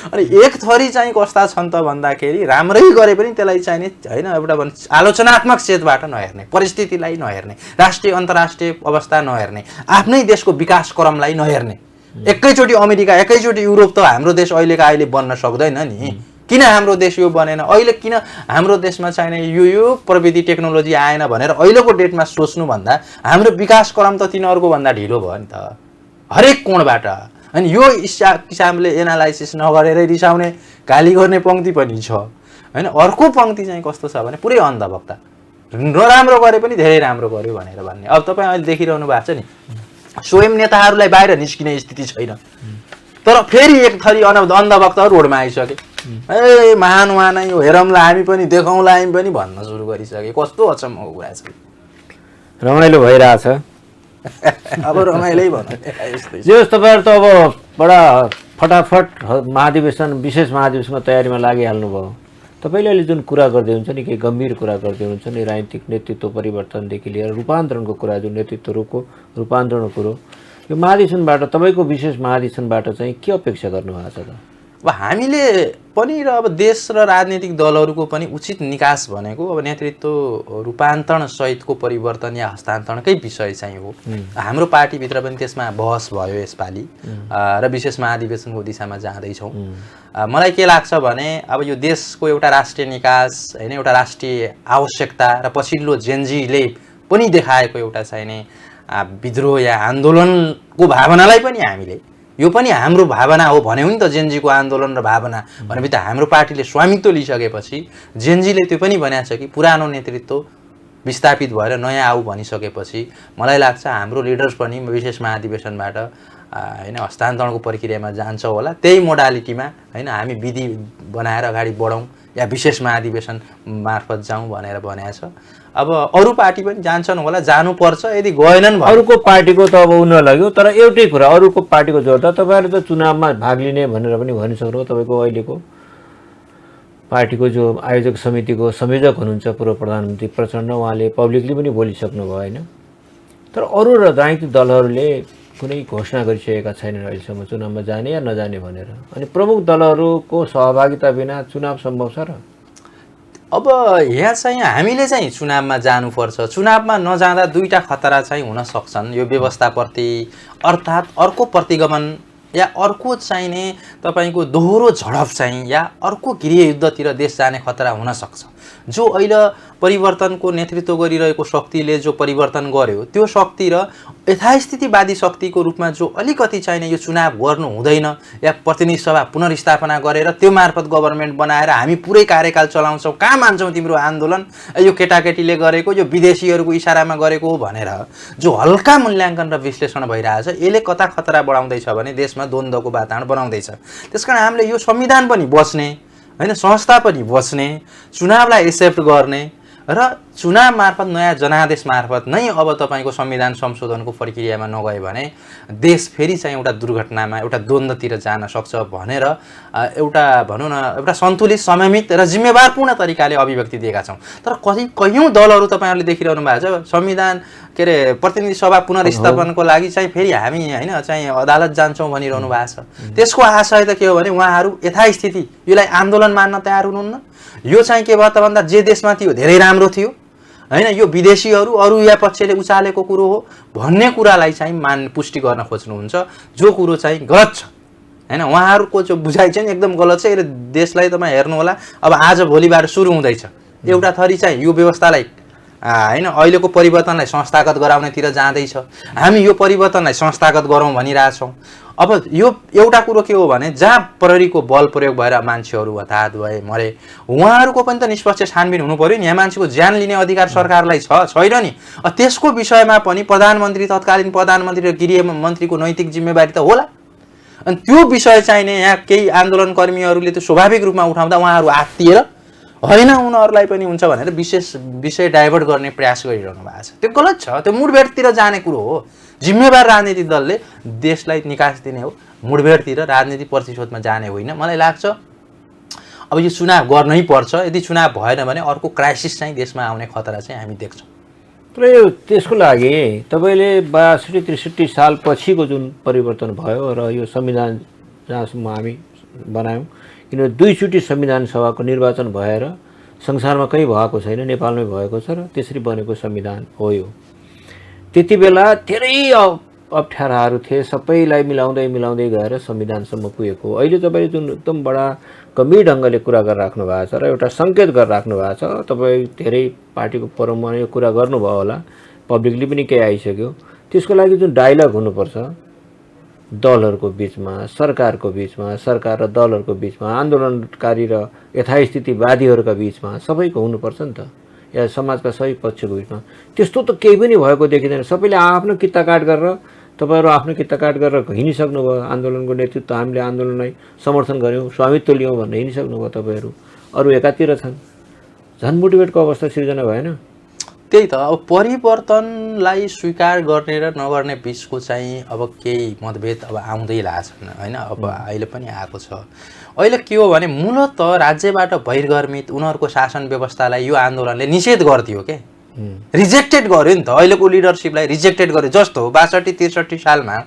अनि एक थरी चाहिँ कस्ता छन् त भन्दाखेरि राम्रै गरे पनि त्यसलाई चाहिने होइन, एउटा आलोचनात्मक चेतबाट नहेर्ने, परिस्थितिलाई नहेर्ने, राष्ट्रिय अन्तर्राष्ट्रिय अवस्था नहेर्ने, आफ्नै देशको विकास क्रमलाई नहेर्ने। एकैचोटि अमेरिका, एकैचोटि युरोप त हाम्रो देश अहिले बन्न सक्दैन नि। किन हाम्रो देश यो बनेन, अहिले किन हाम्रो देशमा चाहिने यो प्रविधि टेक्नोलोजी आएन भनेर अहिलेको डेटमा सोच्नुभन्दा हाम्रो विकास क्रम त तिनीहरूको भन्दा ढिलो भयो नि त हरेक कोणबाट। अनि यो किसिमले एनालाइसिस नगरेरै रिसाउने, गाली गर्ने पङ्क्ति पनि छ होइन। अर्को पङ्क्ति चाहिँ कस्तो छ भने पुरै अन्धभक्ता, नराम्रो गरे पनि धेरै राम्रो गर्यो भनेर भन्ने। अब तपाईँ अहिले देखिरहनु भएको छ नि, स्वयं नेताहरूलाई बाहिर निस्किने स्थिति छैन, तर फेरि एक थरी अन्धभक्तहरू रोडमा आइसके। ए महान उहाँ नै हो, हेरौँला हामी पनि, देखौँला हामी पनि भन्न सुरु गरिसके। कस्तो अचम्मको कुरा छ। रमाइलो भइरहेछ। अब रमाइलै भनौँ जे होस्, तपाईँहरू त अब बडा फटाफट महाधिवेशन, विशेष महाधिवेशनको तयारीमा लागिहाल्नु भयो। तपाईँले अहिले जुन कुरा गर्दै हुन्छ नि, केही गम्भीर कुरा गर्दै हुन्छ नि, राजनीतिक नेतृत्व परिवर्तनदेखि लिएर रूपान्तरणको कुरा, जुन नेतृत्व रूपको रूपान्तरणको कुरो, यो महाधिवेशनबाट तपाईँको विशेष महाधिवेशनबाट चाहिँ के अपेक्षा गर्नुभएको छ त? अब हामीले पनि र अब देश र राजनीतिक दलहरूको पनि उचित निकास भनेको अब नेतृत्व रूपान्तरण सहितको परिवर्तन या हस्तान्तरणकै विषय चाहिँ हो। हाम्रो पार्टीभित्र पनि त्यसमा बहस भयो यसपालि र विशेष महाधिवेशनको दिशामा जाँदैछौँ। मलाई के लाग्छ भने अब यो देशको एउटा राष्ट्रिय निकास होइन, एउटा राष्ट्रिय आवश्यकता र पछिल्लो जेनजीले पनि देखाएको एउटा चाहिने विद्रोह या आन्दोलनको भावनालाई पनि हामीले यो पनि हाम्रो भावना हो भन्यो नि त। जेनजीको आन्दोलन र भावना भनेपछि त हाम्रो पार्टीले स्वामित्व लिइसकेपछि जेनजीले त्यो पनि भनेको छ कि पुरानो नेतृत्व विस्थापित भएर नयाँ आऊ भनिसकेपछि मलाई लाग्छ हाम्रो लिडर्स पनि विशेष महाधिवेशनबाट होइन हस्तान्तरणको प्रक्रियामा जान्छ होला। त्यही मोडालिटीमा होइन हामी विधि बनाएर अगाडि बढौँ या विशेष महाधिवेशन मार्फत जाउँ भनेर भनेको छ। अब अरू पार्टी पनि जान्छन् होला, जानुपर्छ। यदि गएनन् भने अरूको पार्टीको त अब उनीहरू लाग्यो, तर एउटै कुरा अरूको पार्टीको जोड्दा तपाईँहरूले त चुनावमा भाग लिने भनेर पनि भनिसक्नु। तपाईँको अहिलेको पार्टीको जो आयोजक समितिको संयोजक हुनुहुन्छ पूर्व प्रधानमन्त्री प्रचण्ड, उहाँले पब्लिकली पनि बोलिसक्नुभयो होइन। तर अरू राजनीतिक दलहरूले कुनै घोषणा गरिसकेका छैनन् अहिलेसम्म चुनावमा जाने या नजाने भनेर। अनि प्रमुख दलहरूको सहभागिता बिना चुनाव सम्भव छ र? अब यहाँ चाहिँ हामीले चाहिँ चुनावमा जानुपर्छ। चुनावमा नजाँदा दुईटा खतरा चाहिँ हुन सक्छन् यो व्यवस्थाप्रति, अर्थात् अर्को प्रतिगमन या अर्को चाहिने तपाईँको दोहोरो झडप चाहिँ या अर्को गृहयुद्धतिर देश जाने खतरा हुन सक्छ। जो अहिले परिवर्तनको नेतृत्व गरिरहेको शक्तिले जो परिवर्तन गर्यो त्यो शक्ति र यथास्थितिवादी शक्तिको रूपमा जो अलिकति चाहिने यो चुनाव गर्नु हुँदैन या प्रतिनिधि सभा पुनर्स्थापना गरेर त्यो मार्फत गभर्मेन्ट बनाएर हामी पुरै कार्यकाल चलाउँछौँ, कहाँ मान्छौँ तिम्रो आन्दोलन, यो केटाकेटीले गरेको यो विदेशीहरूको इसारामा गरेको हो भनेर जो हल्का मूल्याङ्कन र विश्लेषण भइरहेछ, यसले कता खतरा बढाउँदैछ भने देशमा द्वन्द्वको वातावरण बनाउँदैछ। त्यसकारण हामीले यो संविधान पनि बच्ने होइन, संस्था पनि बच्ने, चुनावलाई एक्सेप्ट गर्ने र चुनाव मार्फत नयाँ जनादेश मार्फत नै अब तपाईँको संविधान संशोधनको प्रक्रियामा नगयो भने देश फेरि चाहिँ एउटा दुर्घटनामा एउटा द्वन्द्वतिर जान सक्छ भनेर एउटा भनौँ न एउटा सन्तुलित समयमित र जिम्मेवारपूर्ण तरिकाले अभिव्यक्ति दिएका छौँ। तर कयौँ दलहरू तपाईँहरूले देखिरहनु भएको छ संविधान के अरे प्रतिनिधि सभा पुनर्स्थापनको लागि चाहिँ फेरि हामी होइन चाहिँ अदालत जान्छौँ भनिरहनु भएको छ। त्यसको आशय त के हो भने उहाँहरू यथास्थिति यसलाई आन्दोलन मान्न तयार हुनुहुन्न। यो चाहिँ के भयो त भन्दा जे देशमा थियो धेरै राम्रो थियो होइन, यो विदेशीहरू अरू या पक्षले उचालेको कुरो हो भन्ने कुरालाई चाहिँ पुष्टि गर्न खोज्नुहुन्छ, जो कुरो चाहिँ गलत छ होइन। उहाँहरूको जो बुझाइ चाहिँ एकदम गलत छ। यो देशलाई तपाईँ हेर्नु होला, अब आज भोलिबाट सुरु हुँदैछ एउटा थरी चाहिँ यो व्यवस्थालाई होइन अहिलेको परिवर्तनलाई संस्थागत गराउनेतिर जाँदैछ। हामी यो परिवर्तनलाई संस्थागत गरौँ भनिरहेछौँ। अब यो एउटा कुरो के हो भने जहाँ प्रहरीको बल प्रयोग भएर मान्छेहरू हताहत भए मरे उहाँहरूको पनि त निष्पक्ष छानबिन हुनु पर्यो नि। यहाँ मान्छेको ज्यान लिने अधिकार सरकारलाई छैन नि। त्यसको विषयमा पनि प्रधानमन्त्री, तत्कालीन प्रधानमन्त्री र गृह मन्त्रीको नैतिक जिम्मेवारी त होला। अनि त्यो विषय चाहिने यहाँ केही आन्दोलनकर्मीहरूले त्यो स्वाभाविक रूपमा उठाउँदा उहाँहरू आत्तिएर होइन उनीहरूलाई पनि हुन्छ भनेर विषय डाइभर्ट गर्ने प्रयास गरिरहनु भएको छ। त्यो गलत छ। त्यो मुठभेडतिर जाने कुरो हो। जिम्मेवार राजनीतिक दलले देशलाई निकास दिने हो, मुठभेडतिर राजनीतिक प्रतिशोधमा जाने होइन। मलाई लाग्छ अब यो चुनाव गर्नै पर्छ। यदि चुनाव भएन भने अर्को क्राइसिस चाहिँ देशमा आउने खतरा चाहिँ हामी देख्छौँ। तर यो त्यसको लागि तपाईँले 62-63 साल पछिको जुन परिवर्तन भयो र यो संविधान जहाँसम्म हामी बनायौँ, किन दुईचोटि संविधान सभाको निर्वाचन भएर संसारमा कहीँ भएको छैन, नेपालमै भएको छ र त्यसरी बनेको संविधान हो यो। त्यति बेला धेरै अप्ठ्याराहरू थिए, सबैलाई मिलाउँदै गएर संविधानसम्म पुगेको हो। अहिले तपाईँले जुन एकदम बडा गम्भीर ढङ्गले कुरा गरेर राख्नु भएको छ र एउटा सङ्केत गरेर राख्नु भएको छ, तपाईँ धेरै पार्टीको फोरममा यो कुरा गर्नुभयो होला, पब्लिकली पनि केही आइसक्यो। त्यसको लागि जुन डायलग हुनुपर्छ दलहरूको बिचमा, सरकारको बिचमा, सरकार र दलहरूको बिचमा, आन्दोलनकारी र यथास्थितिवादीहरूका बिचमा सबैको हुनुपर्छ नि त, या समाजका सबै पक्षको बिचमा। त्यस्तो त केही पनि भएको देखिँदैन। सबैले आफ्नो किताकाट गरेर तपाईँहरू आफ्नो किताकाट गरेर हिँडिसक्नुभयो। आन्दोलनको नेतृत्व हामीले आन्दोलनलाई समर्थन गऱ्यौँ, स्वामित्व लियौँ भनेर हिँडिसक्नुभयो तपाईँहरू। अरू एकातिर छन्, झन् मोटिभेटको अवस्था सिर्जना भएन। त्यही त अब परिवर्तनलाई स्वीकार गर्ने र नगर्ने बिचको चाहिँ अब केही मतभेद अब आउँदै लाछन् होइन। अब अहिले पनि आएको छ। अहिले के हो भने मूलत राज्यबाट बहिर्गर्मित उनीहरूको शासन व्यवस्थालाई यो आन्दोलनले निषेध गर्थ्यो के रिजेक्टेड गर्यो नि त अहिलेको लिडरसिपलाई रिजेक्टेड गर्यो जस्तो 62-63 सालमा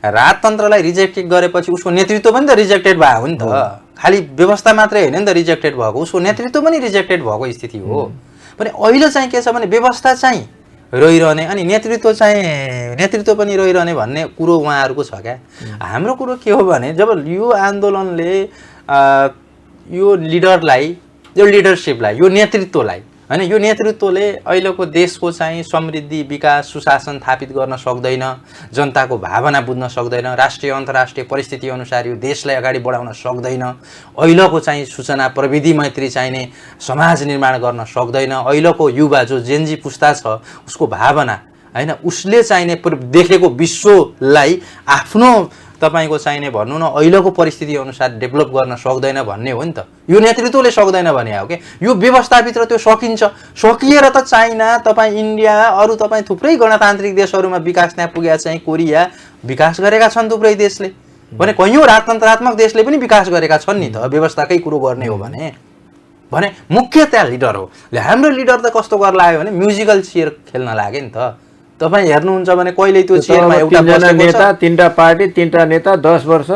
राजतन्त्रलाई रिजेक्टेड गरेपछि उसको नेतृत्व पनि त रिजेक्टेड भयो नि त खालि व्यवस्था मात्रै होइन नि त रिजेक्टेड भएको उसको नेतृत्व पनि रिजेक्टेड भएको स्थिति हो भने अहिले चाहिँ के छ भने व्यवस्था चाहिँ रहिरहने अनि नेतृत्व पनि रहिरहने भन्ने कुरो उहाँहरूको छ क्या हाम्रो कुरो के हो भने जब यो आन्दोलनले यो लिडरलाई यो लिडरसिपलाई यो नेतृत्वलाई हैन यो नेतृत्वले अहिलेको देशको चाहिँ समृद्धि विकास सुशासन स्थापित गर्न सक्दैन जनताको भावना बुझ्न सक्दैन राष्ट्रिय अन्तर्राष्ट्रिय परिस्थिति अनुसार यो देशलाई अगाडि बढाउन सक्दैन अहिलेको चाहिँ सूचना प्रविधि मैत्री चाहिने समाज निर्माण गर्न सक्दैन अहिलेको युवा जो जेनजी पुस्ता छ उसको भावना हैन उसले चाहिने देखेको विश्वलाई आफ्नो तपाईको चाहिने भन्नु न अहिलेको परिस्थिति अनुसार डेभलप गर्न सक्दैन भन्ने हो नि त यो नेतृत्वले सक्दैन भने हो के यो व्यवस्थाभित्र त्यो सकिन्छ सकिएर त चाइना तपाईं इन्डिया अरु तपाईं थुप्रै गणतान्त्रिक देशहरुमा विकास त्यहाँ पुगेका चाहिँ कोरिया विकास गरेका छन् थुप्रै देशले भने कयौं राजतन्त्रात्मक देशले पनि विकास गरेका छन् नि त व्यवस्थाकै कुरो गर्ने हो भने मुख्य त्यहाँ लिडर हो हाम्रो लिडर त कस्तो गर्न लाग्यो भने म्युजिकल चेयर खेल्न लाग्यो नि त तपाई हेर्नुहुन्छ भने कहिले त्यो चेयरमा एउटा नेता तीनटा पार्टी तीनटा नेता 10 वर्ष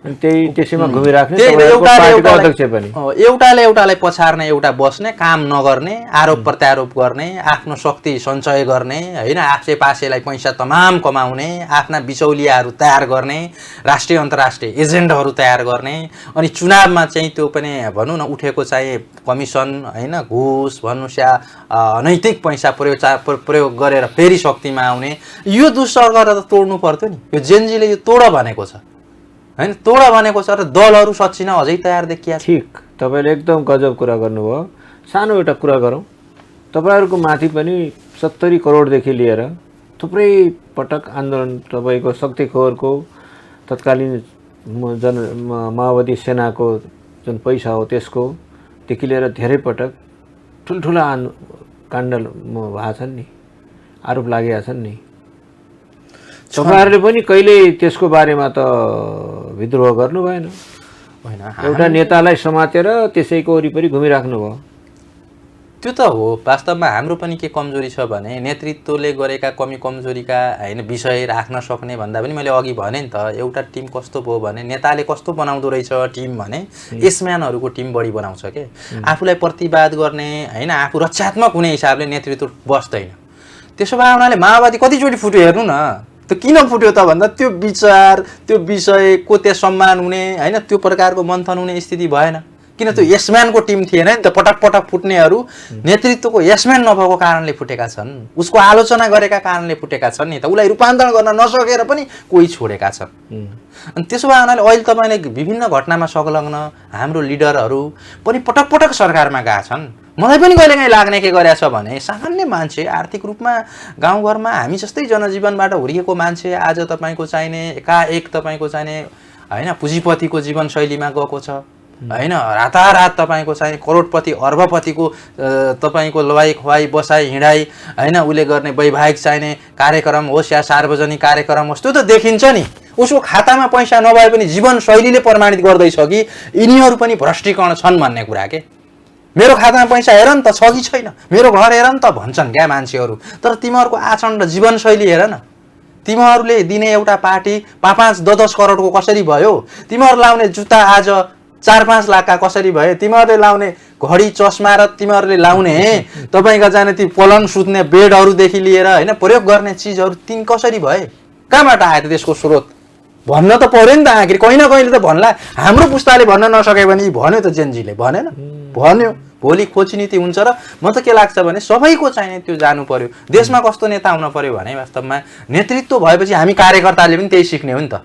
अनि त्यही त्यसैमा घुमिराख्ने पार्टीको अध्यक्ष पनि एउटाले एउटालाई पछार्ने एउटा बस्ने काम नगर्ने आरोप प्रत्यारोप गर्ने आफ्नो शक्ति सञ्चय गर्ने हैन आसेपासेलाई पैसा तमाम कमाउने आफ्ना बिचौलियाहरू तयार गर्ने राष्ट्रिय अन्तर्राष्ट्रिय एजेन्टहरू तयार गर्ने अनि चुनावमा चाहिँ त्यो पनि भनौं न उठेको चाहिँ कमिसन हैन घुस भन्नुस्या अनैतिक पैसा प्रयोग गरेर फेरि शक्तिमा आउने यो दुस्सर्गलाई त तोड्नु पर्थ्यो नि यो जेनजीले यो तोड भनेको छ हैन तोड भनेको छ र दलहरु सच्चिन अझै तयार देखिया छ ठीक तपाईले एकदम गजब कुरा गर्नुभयो सानो एउटा कुरा गरौं तपाईहरुको माथि पनि 70 करोड देखि लिएर थुप्रै पटक आन्दोलन तपाईको शक्तिखोरको तत्कालीन माओवादी सेनाको जुन पैसा हो त्यसको देखि लिएर धेरै पटक ठुलठुला काण्ड भएका छन् नि आरोप लागेका छन् नि तपाईहरुले पनि कहिले त्यसको बारेमा त विद्रोह गर्नु भएन हैन एउटा नेतालाई समातेर त्यसैको वरिपरि घुमिराख्नु भयो त्यो त हो वास्तवमा हाम्रो पनि के कमजोरी छ भने नेतृत्वले गरेका कमी कमजोरीका हैन विषय राख्न सक्ने भन्दा पनि मैले अघि भने नि त एउटा टिम कस्तो भयो भने नेताले कस्तो बनाउँदो रहेछ टिम भने एसम्यानहरुको टिम बढी बनाउँछ के आफूलाई प्रतिवाद गर्ने हैन आफू रक्षात्मक हुने हिसाबले नेतृत्व बस्दैन त्यसो भए उनीहरुले माओवादी कतिचोटी फुट्यो हेर्नु न त्यो किन फुट्यो त भन्दा त्यो विचार त्यो विषयको त्यहाँ सम्मान हुने हैन त्यो प्रकारको मन्थन हुने स्थिति भएन किन त्यो यसम्यानको टिम थिएन नि त पटक पटक फुट्नेहरू नेतृत्वको यसम्यान नभएको कारणले फुटेका छन् उसको आलोचना गरेका कारणले फुटेका छन् नि त उलाई रूपान्तरण गर्न नसकेर पनि कोही छोडेका छन् अनि त्यसो भए उनीहरुले अहिले तपाईले विभिन्न घटनामा संलग्न हाम्रो लिडरहरू पनि पटक पटक सरकारमा गएका छन् मलाई पनि कहिलेकाहीँ लाग्ने के गरेछ भने सामान्य मान्छे आर्थिक रूपमा गाउँघरमा हामी जस्तै जनजीवनबाट हुर्किएको मान्छे आज तपाईको चाहिने एकाएक तपाईको चाहिने हैन पुँजीपतिको जीवनशैलीमा गएको छ हैन रातारात तपाईको चाहिँ करोडपति अर्बपतिको तपाईको लवाई खुवाई बसाई हिँडाई हैन उले गर्ने वैवाहिक चाहिने कार्यक्रम होस् या सार्वजनिक कार्यक्रम होस् त्यो त देखिन्छ नि उसको खातामा पैसा नभए पनि जीवनशैलीले प्रमाणित गर्दैछ कि यिनीहरू पनि भ्रष्टीकरण छन् भन्ने कुरा के मेरो खातामा पैसा हेर नि त छ कि छैन मेरो घर हेर नि त भन्छन् क्या मान्छेहरू तर तिमीहरूको आचरण र जीवनशैली हेर न तिमीहरूले दिने एउटा पार्टी 5-10 करोडको कसरी भयो तिमीहरू लाउने जुत्ता आज 4-5 लाखका कसरी भए तिमीहरूले लाउने घडी चस्मा र तिमीहरूले लाउने तपाईका जाने ती पलङ सुत्ने बेडहरु देखि लिएर हैन प्रयोग गर्ने चीजहरु तीन कसरी भए कहाँबाट आयो त्यसको स्रोत भन्न त पर्यो नि त आखिर कहिले कहिले त भन्ला हाम्रो पुस्ताले भन्न नसके भने भन्यो त जेनजीले भनेन भन्यो भोलि खोजी नीति हुन्छ र म त के लाग्छ भने सबैको चाहिने त्यो जानु पर्यो देशमा कस्तो नेता हुन पर्यो भने वास्तवमा नेतृत्व भएपछि हामी कार्यकर्ताले पनि त्यही सिक्ने हो नि त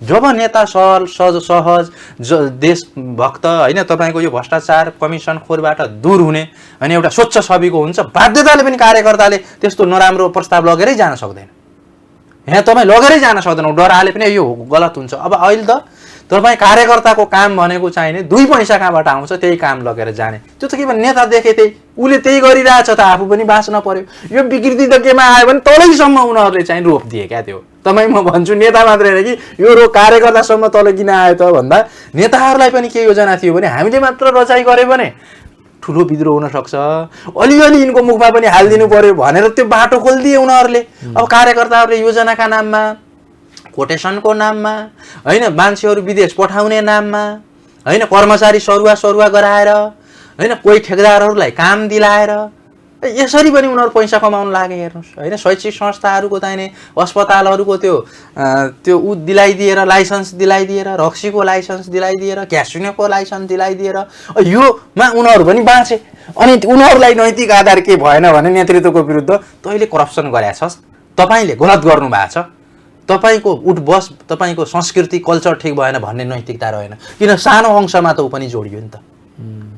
जब नेता सरल सहज देशभक्त हैन तपाईको यो भ्रष्टाचार कमिसन खोरबाट दूर हुने अनि एउटा स्वच्छ छविको हुन्छ बाध्यताले पनि कार्यकर्ताले त्यस्तो नराम्रो प्रस्ताव लगेरै जान सक्दैन यहाँ तपाई लगेरै जान सक्दैन डराले पनि यो गलत हुन्छ अब अहिले त तपाई कार्यकर्ताको काम भनेको चाहिने 2 पैसा कहाँबाट आउँछ त्यही काम लगेर जाने त्यो त के भने नेता देखे त्यही उले त्यही गरिरहेछ त आफू पनि बाँच्न पर्यो यो विकृति त केमा आयो भने तलैसम्म उनीहरुले चाहिँ रोप दिए क्या त्यो तपाई म भन्छु नेता मात्रै हैन कि यो रो कार्यकर्तासम्म तल किन आयो त भन्दा नेताहरूलाई पनि के योजना थियो भने हामीले मात्र रचाइ गरे भने ठुलो विद्रोह हुनसक्छ, अलिअलि यिनको मुखमा पनि हालिदिनु पर्यो भनेर त्यो बाटो खोलिदिए उनीहरूले। अब कार्यकर्ताहरूले योजनाका नाममा, कोटेसनको नाममा, होइन, मान्छेहरू विदेश पठाउने नाममा, होइन, कर्मचारी सरुवा गराएर, होइन, कोही ठेकेदारहरूलाई काम दिलाएर यसरी पनि उनीहरू पैसा कमाउन लागे। हेर्नुहोस्, होइन, शैक्षिक संस्थाहरूको चाहिने अस्पतालहरूको त्यो दिलाइदिएर, लाइसेन्स दिलाइदिएर, रक्सीको लाइसेन्स दिलाइदिएर, क्यासिनोको लाइसेन्स दिलाइदिएर योमा उनीहरू पनि बाँचे। अनि उनीहरूलाई नैतिक आधार के भएन भने नेतृत्वको विरुद्ध तैँले करप्सन गरेका छस्, तपाईँले गलत गर्नु भएको छ, तपाईँको उठबस, तपाईँको संस्कृति कल्चर ठिक भएन भन्ने नैतिकता रहेन। किन सानो अंशमा त ऊ पनि जोडियो नि त।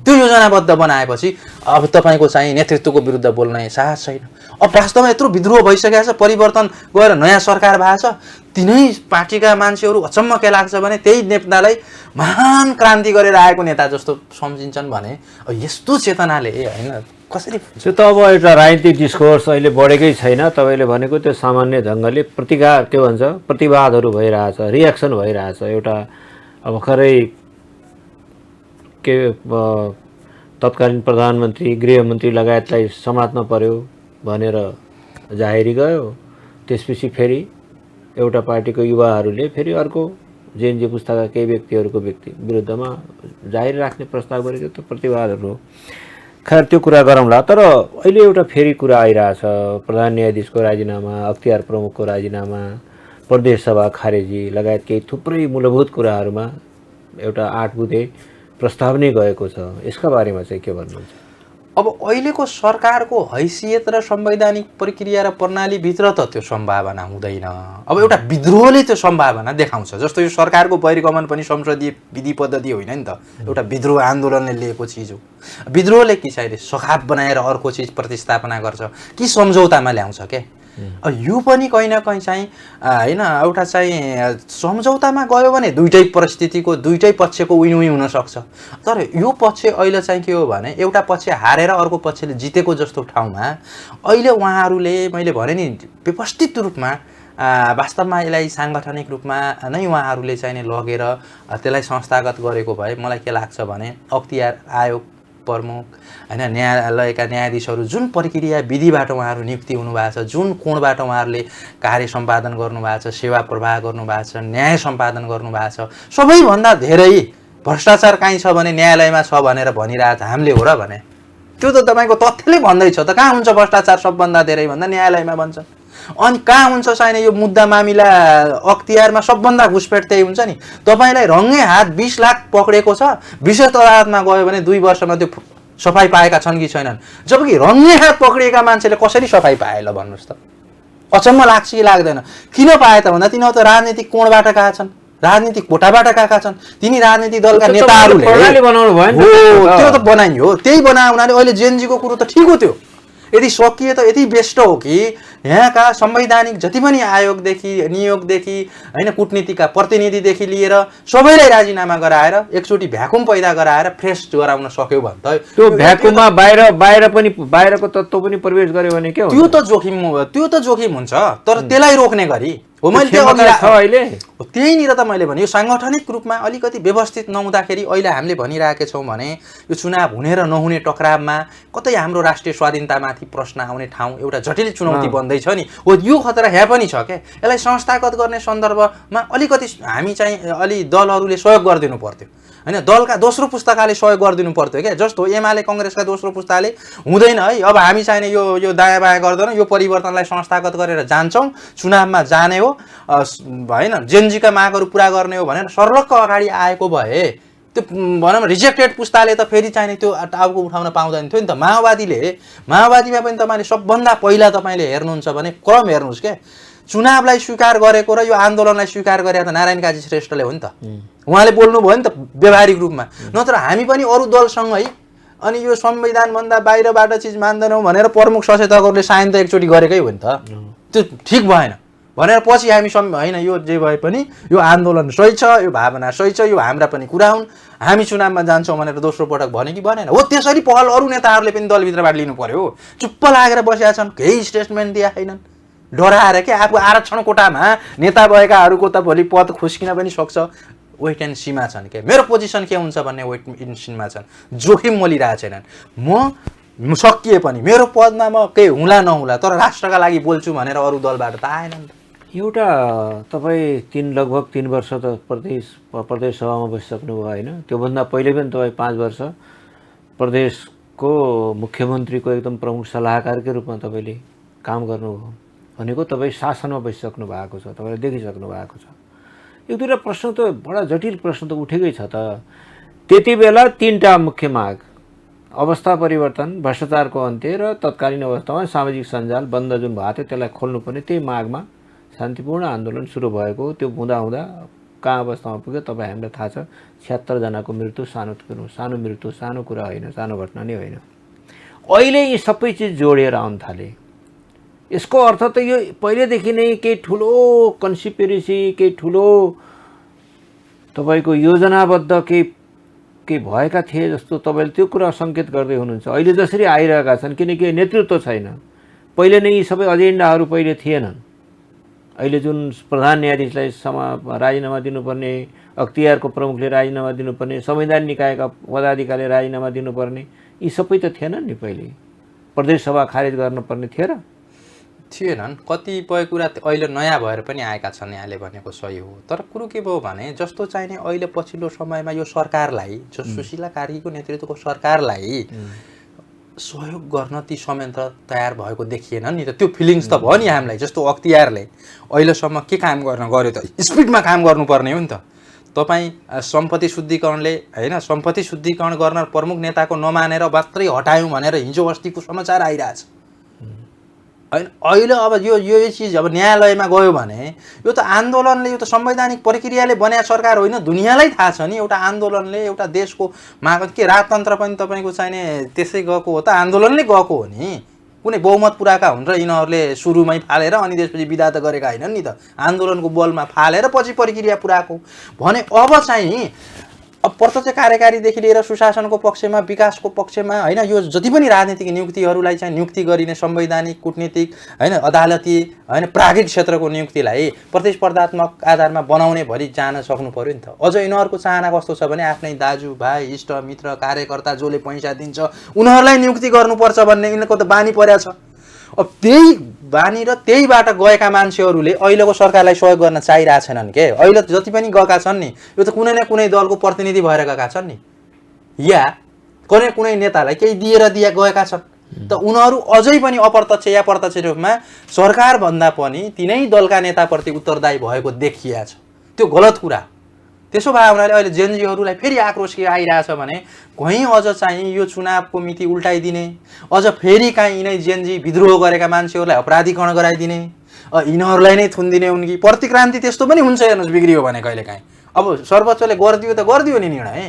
त्यो योजनाबद्ध बनाएपछि अब तपाईँको चाहिँ नेतृत्वको विरुद्ध बोल्ने साहस छैन। अब वास्तवमा यत्रो विद्रोह भइसकेको छ, परिवर्तन गएर नयाँ सरकार भएको छ, तिनै पार्टीका मान्छेहरू अचम्म के लाग्छ भने त्यही नेतालाई महान क्रान्ति गरेर आएको नेता जस्तो सम्झिन्छन् भने यस्तो चेतनाले होइन कसरी? त्यो त अब एउटा राजनीतिक डिस्कोर्स अहिले बढेकै छैन। तपाईँले भनेको त्यो सामान्य ढङ्गले के भन्छ प्रतिवादहरू भइरहेछ, रियाक्सन भइरहेछ। एउटा अब भर्खरै के तत्कालीन प्रधानमन्त्री, गृहमन्त्री लगायतलाई समात्न पर्यो भनेर जाहेरी गयो। त्यसपछि फेरि एउटा पार्टीको युवाहरूले फेरि अर्को जेएनजी पुस्ताका केही व्यक्तिहरूको विरुद्धमा जाहेरी राख्ने प्रस्ताव गरेको त्यो प्रतिवादहरू हो। खैर त्यो कुरा गरौँला। तर अहिले एउटा फेरि कुरा आइरहेछ, प्रधान न्यायाधीशको राजीनामा, अख्तियार प्रमुखको राजीनामा, प्रदेश सभा खारेजी लगायत केही थुप्रै मूलभूत कुराहरूमा एउटा 8 बुँदे प्रस्ताव नै गएको छ। यसका बारेमा चाहिँ के भन्नुहुन्छ? अब अहिलेको सरकारको हैसियत र संवैधानिक प्रक्रिया र प्रणालीभित्र त त्यो सम्भावना हुँदैन। अब एउटा विद्रोहले त्यो सम्भावना देखाउँछ। जस्तो यो सरकारको बहिर्गमन पनि संसदीय विधि पद्धति होइन नि त, एउटा विद्रोह आन्दोलनले लिएको चिज हो। विद्रोहले कि चाहिँ सखाप बनाएर अर्को चिज प्रतिस्थापना गर्छ कि सम्झौतामा ल्याउँछ के। यो पनि कहीँ न कहीँ चाहिँ होइन एउटा चाहिँ सम्झौतामा गयो भने दुईटै परिस्थितिको दुईटै पक्षको विन विन हुनसक्छ। तर यो पक्ष अहिले चाहिँ के हो भने एउटा पक्ष हारेर अर्को पक्षले जितेको जस्तो ठाउँमा अहिले उहाँहरूले मैले भने नि व्यवस्थित रूपमा वास्तवमा यसलाई साङ्गठनिक रूपमा नै उहाँहरूले चाहिँ लगेर त्यसलाई संस्थागत गरेको भए मलाई के लाग्छ भने अख्तियार आयोग प्रमुख होइन न्यायालयका न्यायाधीशहरू जुन प्रक्रिया विधिबाट उहाँहरू नियुक्ति हुनुभएको छ, जुन कोणबाट उहाँहरूले कार्य सम्पादन गर्नुभएको छ, सेवा प्रवाह गर्नुभएको छ, न्याय सम्पादन गर्नुभएको छ, सबैभन्दा धेरै भ्रष्टाचार कहीँ छ भने न्यायालयमा छ भनेर भनिरहेको छ। हामीले हो र भने त्यो त तपाईँको तथ्यले भन्दैछ त। कहाँ हुन्छ भ्रष्टाचार सबभन्दा धेरै भन्दा न्यायालयमा भन्छ। अनि कहाँ हुन्छ छैन यो मुद्दा मामिला अख्तियारमा सबभन्दा घुसपेट त्यही हुन्छ नि। तपाईँलाई रङ्गे हात 20 लाख पक्रेको छ, विशेष अदालतमा गयो भने 2 वर्षमा त्यो सफाई पाएका छन् कि छैनन्। जबकि रङ्गे हात पक्रिएका मान्छेले कसरी सफाई पाए ल भन्नुहोस् त? अचम्म लाग्छ कि लाग्दैन? किन पाए त भन्दा तिनीहरू त राजनीतिक कोणबाट गएका छन्, राजनीतिक कोटाबाट गएका छन्। तिनी राजनीतिक दलका नेताहरूले त्यो त बनाइयो, त्यही बनाए हुनाले अहिले जेएनजीको कुरो त ठिक हो। त्यो यदि सकिए त यति बेस्ट हो कि यहाँका संवैधानिक जति पनि आयोगदेखि नियोगदेखि होइन कूटनीतिका प्रतिनिधिदेखि लिएर सबैलाई राजीनामा गराएर एकचोटि भ्याकुम पैदा गराएर फ्रेस गराउन सक्यो भने त त्यो भ्याकुममा बाहिरको तत्त्व पनि प्रवेश गर्यो भने के हुन्छ? त्यो त जोखिम हुन्छ। तर त्यसलाई रोक्ने गरी हो मैले त्यहीँनिर त मैले भने यो साङ्गठनिक रूपमा अलिकति व्यवस्थित नहुँदाखेरि अहिले हामीले भनिरहेका छौँ भने यो चुनाव हुने र नहुने टकरावमा कतै हाम्रो राष्ट्रिय स्वाधीनतामाथि प्रश्न आउने ठाउँ एउटा जटिल चुनौती बन्दैछ नि। हो यो खतरा यहाँ पनि छ क्या। यसलाई संस्थागत गर्ने सन्दर्भमा अलिकति हामी चाहिँ अलि दलहरूले सहयोग गरिदिनु पर्थ्यो होइन। दलका दोस्रो पुस्ताकाले सहयोग गरिदिनु पर्थ्यो क्या। जस्तो एमाले कङ्ग्रेसका दोस्रो पुस्ताले हुँदैन है, अब हामी चाहिने यो दायाँ बायाँ गर्दैनौँ, यो परिवर्तनलाई संस्थागत गरेर जान्छौँ, चुनावमा जाने हो होइन, जेएनजीका मागहरू पुरा गर्ने हो भनेर सर्लक्क अगाडि आएको भए त्यो भनौँ रिजेक्टेड पुस्ताले त फेरि चाहिने त्यो टाउको उठाउन पाउँदैन थियो नि त। माओवादीमा पनि तपाईँले सबभन्दा पहिला तपाईँले हेर्नुहुन्छ भने क्रम हेर्नुहोस् क्या। चुनावलाई स्वीकार गरेको र यो आन्दोलनलाई स्वीकार गरे त नारायण काजी श्रेष्ठले हो नि त। उहाँले बोल्नुभयो नि त व्यवहारिक रूपमा। नत्र हामी पनि अरू दलसँगै अनि यो संविधानभन्दा बाहिरबाट चिज मान्दैनौँ भनेर प्रमुख सचेतकहरूले साइन त एकचोटि गरेकै हो नि त। त्यो ठिक भएन भनेर पछि हामी होइन यो जे भए पनि यो आन्दोलन सही छ, यो भावना सही छ, यो हाम्रा पनि कुरा हुन्, हामी चुनावमा जान्छौँ भनेर दोस्रो पटक भन्यो कि भनेन? हो त्यसरी पहल अरू नेताहरूले पनि दलभित्रबाट लिनु पर्यो। चुप्प लागेर बसेका छन्, केही स्टेटमेन्ट दिए छैनन्, डराएर क्या। आफू आरक्षण कोटामा नेता भएकाहरूको त भोलि पद खुस्किन पनि सक्छ। वेट एन्ड सीमा छन् के मेरो पोजिसन के हुन्छ भन्ने वेट एन्ड सीमा छन् जोखिम म लिइरहेको छैनन् म सकिए पनि मेरो पदमा म केही हुँला नहुला तर राष्ट्रका लागि बोल्छु भनेर अरू दलबाट त आएनन् एउटा तपाईँ लगभग 3 वर्ष त प्रदेश सभामा बसिसक्नुभयो होइन त्योभन्दा पहिले पनि तपाईँ 5 वर्ष प्रदेशको मुख्यमन्त्रीको एकदम प्रमुख सल्लाहकारकै रूपमा तपाईँले काम गर्नुभयो भनेको तपाईँ शासनमा बसिसक्नु भएको छ तपाईँले देखिसक्नु भएको छ एक दुईवटा प्रश्न त बडा जटिल प्रश्न त उठेकै छ त त्यति बेला 3टा मुख्य माग अवस्था परिवर्तन भ्रष्टाचारको अन्त्य र तत्कालीन अवस्थामा सामाजिक सञ्जाल बन्द जुन भएको थियो त्यसलाई खोल्नुपर्ने त्यही मागमा शान्तिपूर्ण आन्दोलन सुरु भएको त्यो हुँदा कहाँ अवस्थामा पुग्यो तपाईँ हामीलाई थाहा छ 76 जनाको मृत्यु सानो मृत्यु सानो कुरा होइन सानो घटना नै होइन अहिले यी सबै चिज जोडिएर आउन थाले यसको अर्थ त यो पहिलेदेखि नै केही ठुलो कन्स्पिरेसी केही ठुलो तपाईँको योजनाबद्ध केही भएका थिए जस्तो तपाईँले त्यो कुरा सङ्केत गर्दै हुनुहुन्छ अहिले जसरी आइरहेका छन् किनकि नेतृत्व छैन पहिले नै यी सबै एजेन्डाहरू पहिले थिएनन् अहिले जुन प्रधान न्यायाधीशलाई राजीनामा दिनुपर्ने अख्तियारको प्रमुखले राजीनामा दिनुपर्ने संविधान निकायका पदाधिकारीले राजीनामा दिनुपर्ने यी सबै त थिएनन् नि पहिले प्रदेश सभा खारेज गर्नुपर्ने थिएनन् कतिपय कुरा अहिले नयाँ भएर पनि आएका छन् यहाँले भनेको सही हो तर कुरो के भयो भने जस्तो चाहिने अहिले पछिल्लो समयमा यो सरकारलाई जो सुशीला कार्कीको नेतृत्वको सरकारलाई सहयोग गर्न ती संयन्त्र तयार भएको देखिएन नि त त्यो फिलिङ्स त भयो नि हामीलाई जस्तो अख्तियारले अहिलेसम्म के काम गर्यो त स्पिडमा काम गर्नुपर्ने हो नि त तपाईँ सम्पत्ति शुद्धिकरणले होइन सम्पत्ति शुद्धिकरण गर्न प्रमुख नेताको नमानेर मात्रै हटायौँ भनेर हिजो अस्तिको समाचार आइरहेछ होइन अहिले अब यो चिज अब न्यायालयमा गयो भने यो त आन्दोलनले यो त संवैधानिक प्रक्रियाले बनाएको सरकार होइन दुनियाँलाई थाहा छ नि एउटा आन्दोलनले एउटा देशको माग के राजतन्त्र पनि तपाईँको चाहिने त्यसै गएको हो त आन्दोलनले गएको हो नि कुनै बहुमत पुराएका हुन् र यिनीहरूले सुरुमै फालेर अनि त्यसपछि बिदा त गरेका होइनन् नि त आन्दोलनको बलमा फालेर पछि प्रक्रिया पुराएको भने अब चाहिँ अब प्रत्यक्ष कार्यकारीदेखि लिएर सुशासनको पक्षमा विकासको पक्षमा होइन यो जति पनि राजनीतिक नियुक्तिहरूलाई चाहिँ नियुक्ति गरिने संवैधानिक कूटनीतिक होइन अदालती होइन प्राज्ञिक क्षेत्रको नियुक्तिलाई प्रतिस्पर्धात्मक आधारमा बनाउने भरि जान सक्नु पर्यो नि त अझ यिनीहरूको चाहना कस्तो छ भने आफ्नै दाजुभाइ इष्टमित्र कार्यकर्ता जसले पैसा दिन्छ उनीहरूलाई नियुक्ति गर्नुपर्छ भन्ने यिनीहरूको त बानी परेको छ अब त्यही बानी र त्यहीबाट गएका मान्छेहरूले अहिलेको सरकारलाई सहयोग गर्न चाहिरहेछन् के अहिले जति पनि गएका छन् नि यो त कुनै न कुनै दलको प्रतिनिधि भएर गएका छन् नि या कुनै नेतालाई केही दिएर गएका छन् त उनीहरू अझै पनि अप्रत्यक्ष या प्रत्यक्ष रूपमा सरकारभन्दा पनि तिनै दलका नेताप्रति उत्तरदायी भएको देखिया छ त्यो गलत कुरा त्यसो भए उनीहरूले अहिले जेनजीहरूलाई फेरि आक्रोश के आइरहेछ भने कहीँ अझ चाहिँ यो चुनावको मिति उल्टाइदिने अझ फेरि काहीँ यिनै जेनजी विद्रोह गरेका मान्छेहरूलाई अपराधीकरण गराइदिने यिनीहरूलाई नै थुनिदिने उनकी प्रतिक्रान्ति त्यस्तो पनि हुन्छ हेर्नुहोस् बिग्रियो भने कहिले काहीँ अब सर्वोच्चले गरिदियो त गरिदियो नि निर्णय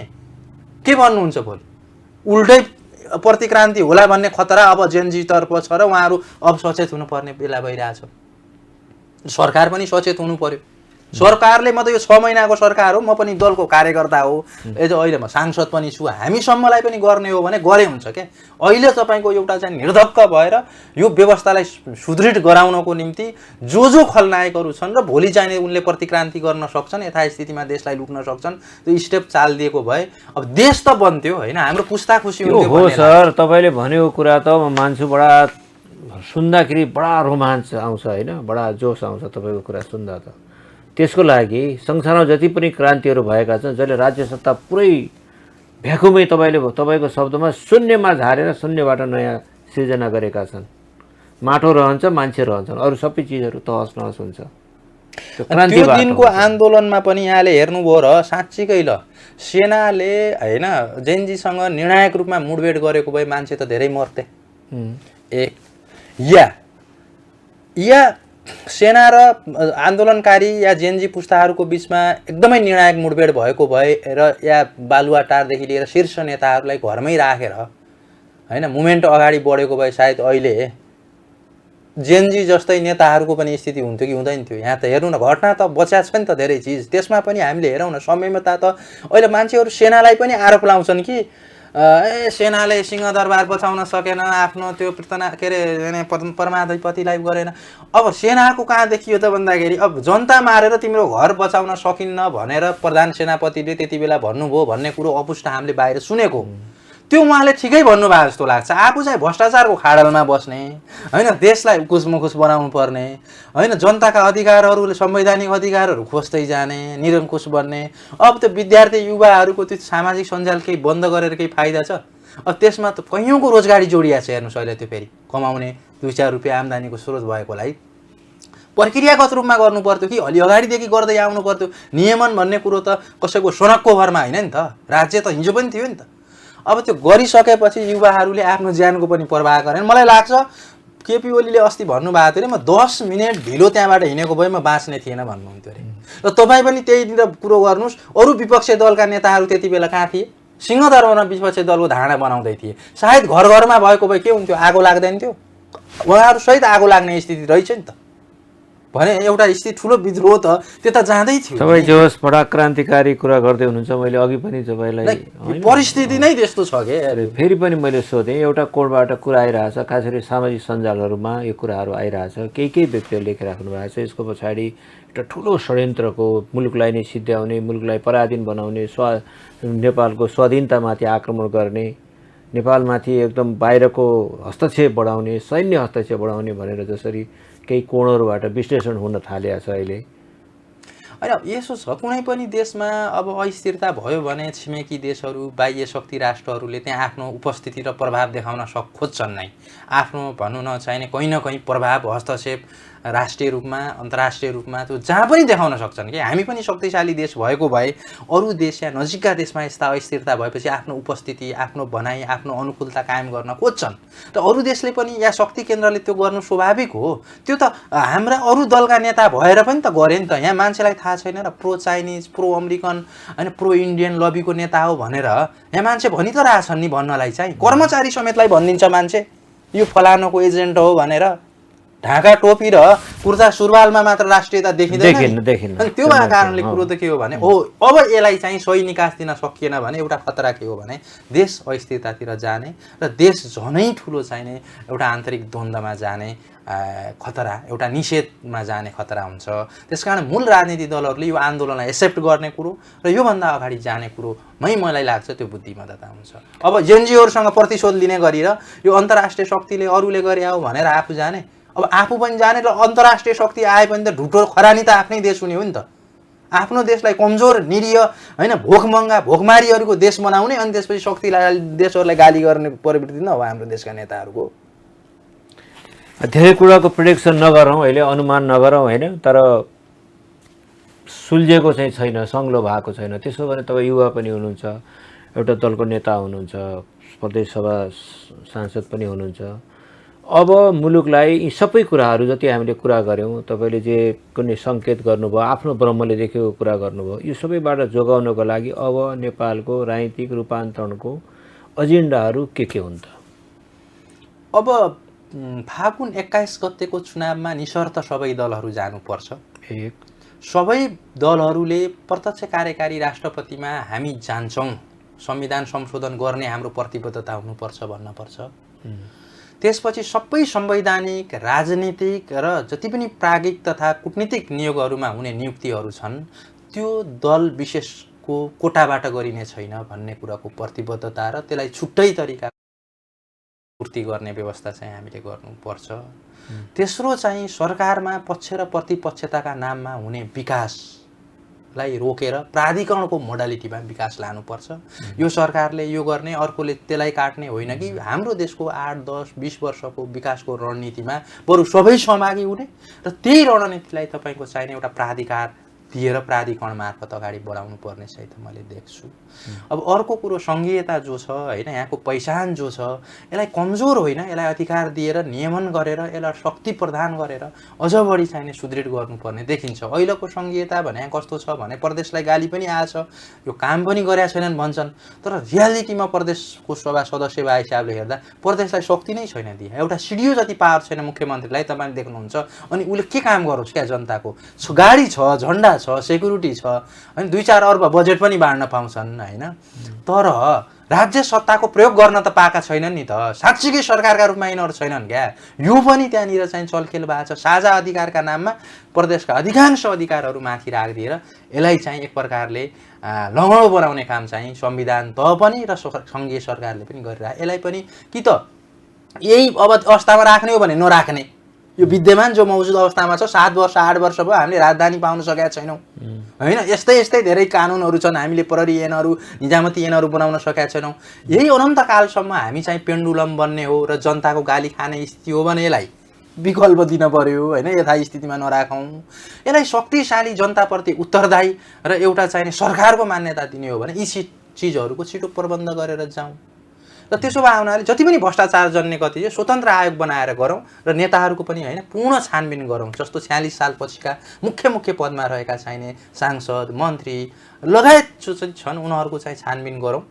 के भन्नुहुन्छ भोलि उल्टै प्रतिक्रान्ति होला भन्ने खतरा अब जेनजीतर्फ छ र उहाँहरू अब सचेत हुनुपर्ने बेला भइरहेछ सरकार पनि सचेत हुनु पर्यो सरकारले म त यो 6 महिनाको सरकार हो म पनि दलको कार्यकर्ता हो अहिले म सांसद पनि छु हामीसम्मलाई पनि गर्ने हो भने गरे हुन्छ के अहिले तपाईँको एउटा चाहिँ निर्धक्क भएर यो व्यवस्थालाई सुदृढ गराउनको निम्ति जो खलनायकहरू छन् र भोलि चाहिँ उनले प्रतिक्रान्ति गर्न सक्छन् यथास्थितिमा देशलाई लुट्न सक्छन् त्यो स्टेप चाल दिएको भए अब देश त बन्थ्यो होइन हाम्रो पुस्ता खुसी हुन्थ्यो हो सर तपाईँले भनेको कुरा त म मान्छु बडा सुन्दाखेरि बडा रोमाञ्च आउँछ होइन बडा जोस आउँछ तपाईँको कुरा सुन्दा त त्यसको लागि संसारमा जति पनि क्रान्तिहरू भएका छन् जसले राज्य सत्ता पुरै भ्याकुमै तपाईँको शब्दमा शून्यमा झारेर शून्यबाट नयाँ सृजना गरेका छन् माटो रहन्छ मान्छे रहन्छन् अरू सबै चिजहरू तहस नहस हुन्छ त्यो दिनको आन्दोलनमा पनि यहाँले हेर्नुभयो र साँच्चीकै ल सेनाले होइन जेनजीसँग निर्णायक रूपमा मुडभेड गरेको भए मान्छे त धेरै मर्थे एक या सेना र आन्दोलनकारी या जेनजी पुस्ताहरूको बिचमा एकदमै निर्णायक मुडभेड भएको भए र या बालुवाटारदेखि लिएर शीर्ष नेताहरूलाई घरमै राखेर होइन मुभमेन्ट अगाडि बढेको भए सायद अहिले जेनजी जस्तै नेताहरूको पनि स्थिति हुन्थ्यो कि हुँदैन थियो यहाँ त हेर्नु न घटना त बचाएको छ नि त धेरै चिज त्यसमा पनि हामीले हेरौँ न संयमता त अहिले मान्छेहरू सेनालाई पनि आरोप लाउँछन् कि ए सेनाले सिंहदरबार बचाउन सकेन, आफ्नो त्यो के अरे परमाधिपतिलाई गरेन। अब सेनाको कहाँ देखियो त भन्दाखेरि अब जनता मारेर तिम्रो घर बचाउन सकिन्न भनेर प्रधान सेनापतिले त्यति बेला भन्नुभयो भन्ने कुरो अपुष्ट हामीले बाहिर सुनेको। त्यो उहाँले ठिकै भन्नुभयो जस्तो लाग्छ। आफू चाहिँ भ्रष्टाचारको खाडलमा बस्ने होइन, देशलाई उकुसमुकुस बनाउनु पर्ने होइन, जनताका अधिकारहरूले संवैधानिक अधिकारहरू खोज्दै जाने, निरङ्कुश बन्ने। अब त्यो विद्यार्थी युवाहरूको त्यो सामाजिक सञ्जाल केही बन्द गरेर केही फाइदा छ? अब त्यसमा त कैयौँको रोजगारी जोडिया छ। हेर्नुहोस् अहिले त्यो फेरि कमाउने 2-4 रुपियाँ आम्दानीको स्रोत भएकोलाई प्रक्रियागत रूपमा गर्नु पर्थ्यो कि अलि अगाडिदेखि गर्दै आउनु पर्थ्यो। नियमन भन्ने कुरो त कसैको सोनकको भरमा होइन नि त, राज्य त हिजो पनि थियो नि त। अब त्यो गरिसकेपछि युवाहरूले आफ्नो ज्यानको पनि पर्वाह गरेन। मलाई लाग्छ केपी ओलीले अस्ति भन्नुभएको थियो अरे, म 10 मिनट ढिलो त्यहाँबाट हिँडेको भए म बाँच्ने थिएन भन्नुहुन्थ्यो अरे। र तपाईँ पनि त्यहीतिर कुरो गर्नुहोस्। अरू विपक्षी दलका नेताहरू त्यति बेला कहाँ थिए? सिंहदरबारमा विपक्षी दलको धारणा बनाउँदै थिए। सायद घर घरमा भएको भए के हुन्थ्यो? आगो लाग्दैन थियो? उहाँहरू सहित आगो लाग्ने स्थिति रहेछ नि त। भने एउटा स्थिति ठुलो विद्रोह त त्यता जाँदै थियो। तपाईँ जो होस् बडा क्रान्तिकारी कुरा गर्दै हुनुहुन्छ। मैले अघि पनि तपाईँलाई परिस्थिति नै त्यस्तो छ के। फेरि पनि मैले सोधेँ, एउटा कोणबाट कुरा आइरहेछ, खास गरी सामाजिक सञ्जालहरूमा यो कुराहरू आइरहेछ, केही व्यक्तिहरूले लेखिराख्नु भएको छ। यसको पछाडि एउटा ठुलो षड्यन्त्रको, मुलुकलाई नै सिद्ध्याउने, मुलुकलाई पराधीन बनाउने, नेपालको स्वाधीनतामाथि आक्रमण गर्ने, नेपालमाथि एकदम बाहिरको हस्तक्षेप बढाउने, सैन्य हस्तक्षेप बढाउने भनेर जसरी केही कोणहरूबाट विश्लेषण हुन थालेको छ अहिले। होइन यसो छ, कुनै पनि देशमा अब अस्थिरता भयो भने छिमेकी देशहरू, बाह्य शक्ति राष्ट्रहरूले त्यहाँ आफ्नो उपस्थिति र प्रभाव देखाउन खोज्छन् नै। आफ्नो भन्नु नचाहिने कहीँ न कहीँ प्रभाव, हस्तक्षेप राष्ट्रिय रूपमा, अन्तर्राष्ट्रिय रूपमा त्यो जहाँ पनि देखाउन सक्छन् कि। हामी पनि शक्तिशाली देश भएको भए अरू देश या नजिकका देशमा यस्ता अस्थिरता भएपछि आफ्नो उपस्थिति, आफ्नो भनाइ, आफ्नो अनुकूलता कायम गर्न खोज्छन्। र अरू देशले पनि या शक्ति केन्द्रले त्यो गर्नु स्वाभाविक हो। त्यो त हाम्रा अरू दलका नेता भएर पनि त गरे नि त। यहाँ मान्छेलाई थाहा छैन र प्रो चाइनिज, प्रो अमेरिकन होइन, प्रो इन्डियन लबीको नेता हो भनेर यहाँ मान्छे भनि त रहेछन् नि। भन्नलाई चाहिँ कर्मचारी समेतलाई भनिदिन्छ मान्छे यो फलानुको एजेन्ट हो भनेर। ढाका टोपी र कुर्ता सुरुवालमा मात्र राष्ट्रियता देखिँदैन। अनि त्यो कारणले कुरो त के हो भने अब यसलाई चाहिँ सही निकास दिन सकिएन भने एउटा खतरा के हो भने देश अस्थिरतातिर जाने र देश झनै ठुलो चाहिने एउटा आन्तरिक द्वन्द्वमा जाने खतरा, एउटा निषेधमा जाने खतरा हुन्छ। त्यसकारण मूल राजनीतिक दलहरूले यो आन्दोलनलाई एक्सेप्ट गर्ने कुरो र योभन्दा अगाडि जाने कुरोमै मलाई लाग्छ त्यो बुद्धिमत्ता हुन्छ। अब एनजिओहरूसँग प्रतिशोध लिने गरेर यो अन्तर्राष्ट्रिय शक्तिले अरूले गरे हो भनेर आफू जाने, अब आफू पनि जाने र अन्तर्राष्ट्रिय शक्ति आए पनि त ढुटो खरानी त आफ्नै देश हुने हो नि त। आफ्नो देशलाई कमजोर, निरीह होइन, भोकमङ्गा, भोकमारीहरूको देश बनाउने अनि त्यसपछि शक्तिलाई देशहरूलाई गाली गर्ने प्रवृत्ति न हो हाम्रो देशका नेताहरूको। धेरै कुराको प्रेडिक्सन नगरौँ अहिले, अनुमान नगरौँ होइन, तर सुल्झेको चाहिँ छैन, सङ्लो भएको छैन। त्यसो भने तपाईँ युवा पनि हुनुहुन्छ, एउटा दलको नेता हुनुहुन्छ, प्रदेश सभा सांसद पनि हुनुहुन्छ। अब मुलुकलाई यी सबै कुराहरू जति हामीले कुरा गऱ्यौँ, तपाईँले जे कुनै सङ्केत गर्नुभयो, आफ्नो ब्रह्मले देखेको कुरा गर्नुभयो, यो सबैबाट जोगाउनको लागि अब नेपालको राजनीतिक रूपान्तरणको एजेन्डाहरू के हुन् त? अब फागुन 21 गतेको चुनावमा निशर्त सबै दलहरू जानुपर्छ। सबै दलहरूले प्रत्यक्ष कार्यकारी राष्ट्रपतिमा हामी जान्छौँ, संविधान संशोधन गर्ने हाम्रो प्रतिबद्धता हुनुपर्छ भन्नुपर्छ। त्यसपछि सबै संवैधानिक, राजनीतिक र जति पनि प्राज्ञिक तथा कूटनीतिक नियोगहरूमा हुने नियुक्तिहरू छन् त्यो दल विशेषको कोटाबाट गरिने छैन भन्ने कुराको प्रतिबद्धता र त्यसलाई छुट्टै तरिका पूर्ति गर्ने व्यवस्था चाहिँ हामीले गर्नुपर्छ। तेस्रो चाहिँ सरकारमा पक्ष र प्रतिपक्षताका नाममा हुने विकासलाई रोकेर प्राधिकरणको मोडालिटीमा विकास लानुपर्छ। यो सरकारले यो गर्ने, अर्कोले त्यसलाई काट्ने होइन कि हाम्रो देशको 8, 10, 20 वर्षको विकासको रणनीतिमा बरु सबै सहभागी हुने र त्यही रणनीतिलाई तपाईँको चाहिने एउटा प्राधिकार दिएर प्राधिकरण मार्फत अगाडि बढाउनु पर्ने चाहिँ त मैले देख्छु। अब अर्को कुरो सङ्घीयता जो छ होइन, यहाँको पहिचान जो छ, यसलाई कमजोर होइन, यसलाई अधिकार दिएर नियमन गरेर यसलाई शक्ति प्रदान गरेर अझ बढी चाहिने सुदृढ गर्नुपर्ने देखिन्छ। अहिलेको सङ्घीयता भने कस्तो छ भने प्रदेशलाई गाली पनि आएछ, यो काम पनि गरेका छैनन् भन्छन्, तर रियालिटीमा प्रदेशको सभा सदस्य भए हिसाबले हेर्दा प्रदेशलाई शक्ति नै छैन दिए। एउटा सिडिओ जति पावर छैन मुख्यमन्त्रीलाई, तपाईँले देख्नुहुन्छ। अनि उसले के काम गरोस् क्या जनताको? गाडी छ, झन्डा छ, सेक्युरिटी छ, अनि 2-4 अर्ब बजेट पनि बाँड्न पाउँछन् होइन, तर राज्य सत्ताको प्रयोग गर्न त पाएका छैनन् नि त। साँच्चीकै सरकारका रूपमा यिनीहरू छैनन् क्या। यो पनि त्यहाँनिर चाहिँ चलखेल भएको छ। साझा अधिकारका नाममा प्रदेशका अधिकांश अधिकारहरू माथि राखिदिएर यसलाई चाहिँ एक प्रकारले लङ्गडो बनाउने काम चाहिँ संविधान त पनि र सङ्घीय सरकारले पनि गरिरहेको। यसलाई पनि कि त यही अवस्थामा राख्ने हो भने नराख्ने। यो विद्यमान जो मौजुद अवस्थामा छ 7 वर्ष 8 वर्ष भयो हामीले राजधानी पाउन सकेका छैनौँ होइन। यस्तै धेरै कानुनहरू छन्, हामीले प्रहरी ऐनहरू निजामती ऐनहरू बनाउन सकेका छैनौँ। यही अनन्तकालसम्म हामी चाहिँ पेन्डुलम बन्ने हो र जनताको गाली खाने स्थिति हो भने यसलाई विकल्प दिन पर्यो होइन। यथास्थितिमा नराखौँ। यसलाई शक्तिशाली जनताप्रति उत्तरदायी र एउटा चाहिने सरकारको मान्यता दिने हो भने यी चिजहरूको छिटो प्रबन्ध गरेर जाउँ। र त्यसो भए हुनाले जति पनि भ्रष्टाचार जन्ने गति छ स्वतन्त्र आयोग बनाएर गरौँ र नेताहरूको पनि होइन पूर्ण छानबिन गरौँ। जस्तो 46 साल पछिका मुख्य पदमा रहेका चाहिने सांसद मन्त्री लगायत जो चाहिँ छन् उनीहरूको चाहिँ छानबिन गरौँ,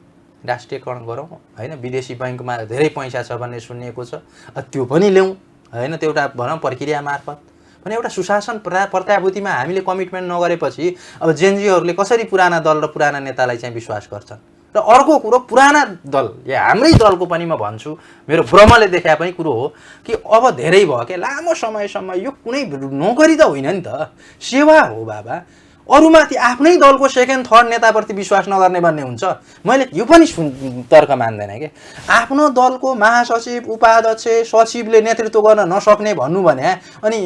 राष्ट्रियकरण गरौँ होइन। विदेशी बैङ्कमा धेरै पैसा छ भन्ने सुनिएको छ, त्यो पनि ल्याउँ होइन। त्यो एउटा भनौँ प्रक्रिया मार्फत भने एउटा सुशासन प्रत्याभूतिमा हामीले कमिटमेन्ट नगरेपछि अब जेनजीहरूले कसरी पुराना दल र पुराना नेतालाई चाहिँ विश्वास गर्छन्। र अर्को कुरो पुराना दल या हाम्रै दलको पनि म भन्छु, मेरो भ्रमले देखा पनि कुरो हो कि अब धेरै भयो क्या लामो समयसम्म यो कुनै नोकरी त होइन नि त, सेवा हो बाबा। अरूमाथि आफ्नै दलको सेकेन्ड थर्ड नेताप्रति विश्वास नगर्ने भन्ने हुन्छ। मैले यो पनि तर्क मान्दैन क्या। आफ्नो दलको महासचिव उपाध्यक्ष सचिवले नेतृत्व गर्न नसक्ने भन्नु भने अनि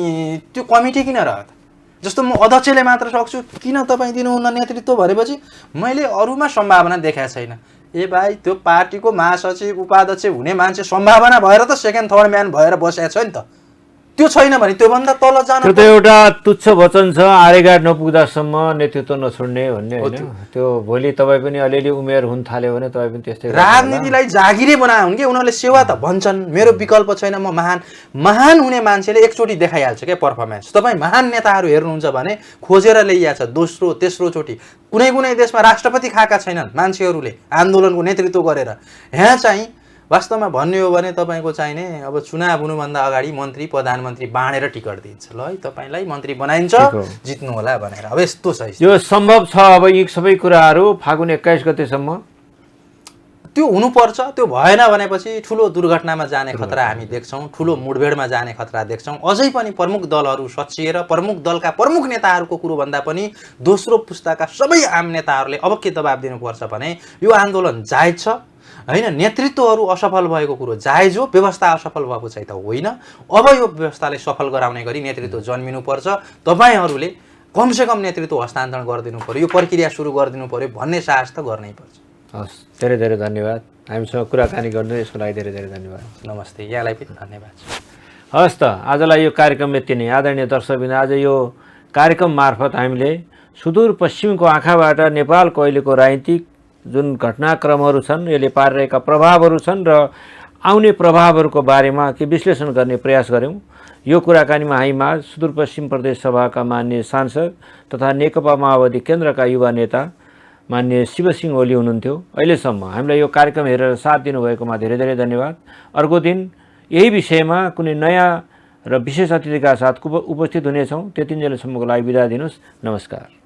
त्यो कमिटी किन रह्यो त? जस्तो म अध्यक्षले मात्र सक्छु, किन तपाईँ दिनुहुन्न नेतृत्व भनेपछि मैले अरूमा सम्भावना देखाएको छैन। ए भाइ त्यो पार्टीको महासचिव उपाध्यक्ष हुने मान्छे सम्भावना भएर त सेकेन्ड थर्ड म्यान भएर बसेको छ नि त। त्यो छैन भने त्योभन्दा तल जान त्यो त एउटा तुच्छ वचन छ, आर्यगाड नपुग्दासम्म नेतृत्व नछोड्ने भन्ने होइन। त्यो भोलि तपाईँ पनि अलिअलि उमेर हुन थाल्यो भने तपाईँ पनि त्यस्तै राजनीतिलाई जागिरै बनाए हुन् कि उनीहरूले सेवा त भन्छन्। मेरो विकल्प छैन, म महान हुने मान्छेले एकचोटि देखाइहाल्छ क्या पर्फर्मेन्स। तपाईँ महान नेताहरू हेर्नुहुन्छ भने खोजेर ल्याइया छ दोस्रो तेस्रो चोटि। कुनै देशमा राष्ट्रपति खाएका छैनन् मान्छेहरूले आन्दोलनको नेतृत्व गरेर। यहाँ चाहिँ वास्तवमा भन्ने हो भने तपाईँको चाहिने अब चुनाव हुनुभन्दा अगाडि मन्त्री प्रधानमन्त्री बाँडेर टिकट दिन्छ। ल है तपाईँलाई मन्त्री बनाइन्छ जित्नु होला भनेर। अब यस्तो छ, यो सम्भव छ। अब यी सबै कुराहरू फागुन 21 गतेसम्म त्यो हुनुपर्छ। त्यो भएन भनेपछि ठुलो दुर्घटनामा जाने खतरा हामी देख्छौँ, ठुलो मुठभेडमा जाने खतरा देख्छौँ। अझै पनि प्रमुख दलहरू सचिएर प्रमुख दलका प्रमुख नेताहरूको कुरो भन्दा पनि दोस्रो पुस्ताका सबै आम नेताहरूले अब के दबाब दिनुपर्छ भने यो आन्दोलन जायज छ होइन। नेतृत्वहरू असफल भएको कुरो जायज हो, व्यवस्था असफल भएको चाहिँ त होइन। अब यो व्यवस्थाले सफल गराउने गरी नेतृत्व जन्मिनुपर्छ। तपाईँहरूले कमसेकम नेतृत्व हस्तान्तरण गरिदिनु पर्यो, यो प्रक्रिया सुरु गरिदिनु पर्यो भन्ने साहस त गर्नै पर्छ। हस्, धेरै धेरै धन्यवाद हामीसँग कुराकानी गर्नु, यसको लागि धेरै धेरै धन्यवाद। नमस्ते, यहाँलाई पनि धन्यवाद। हस् त, आजलाई यो कार्यक्रम यति नै। आदरणीय दर्शकवृन्द, आज यो कार्यक्रम मार्फत हामीले सुदूरपश्चिमको आँखाबाट नेपालको अहिलेको राजनीतिक जुन घटनाक्रमहरू छन्, यसले पारिरहेका प्रभावहरू छन् र आउने प्रभावहरूको बारेमा के विश्लेषण गर्ने प्रयास गऱ्यौँ। यो कुराकानीमा हामीमा सुदूरपश्चिम प्रदेश सभाका माननीय सांसद तथा नेकपा माओवादी केन्द्रका युवा नेता माननीय शिवसिंह ओली हुनुहुन्थ्यो। अहिलेसम्म हामीलाई यो कार्यक्रम हेरेर साथ दिनुभएकोमा धेरै धेरै धन्यवाद। अर्को दिन यही विषयमा कुनै नयाँ र विशेष अतिथिका साथ उपस्थित हुनेछौँ। त्यतिन्जेलसम्मको लागि बिदा दिनुहोस्। नमस्कार।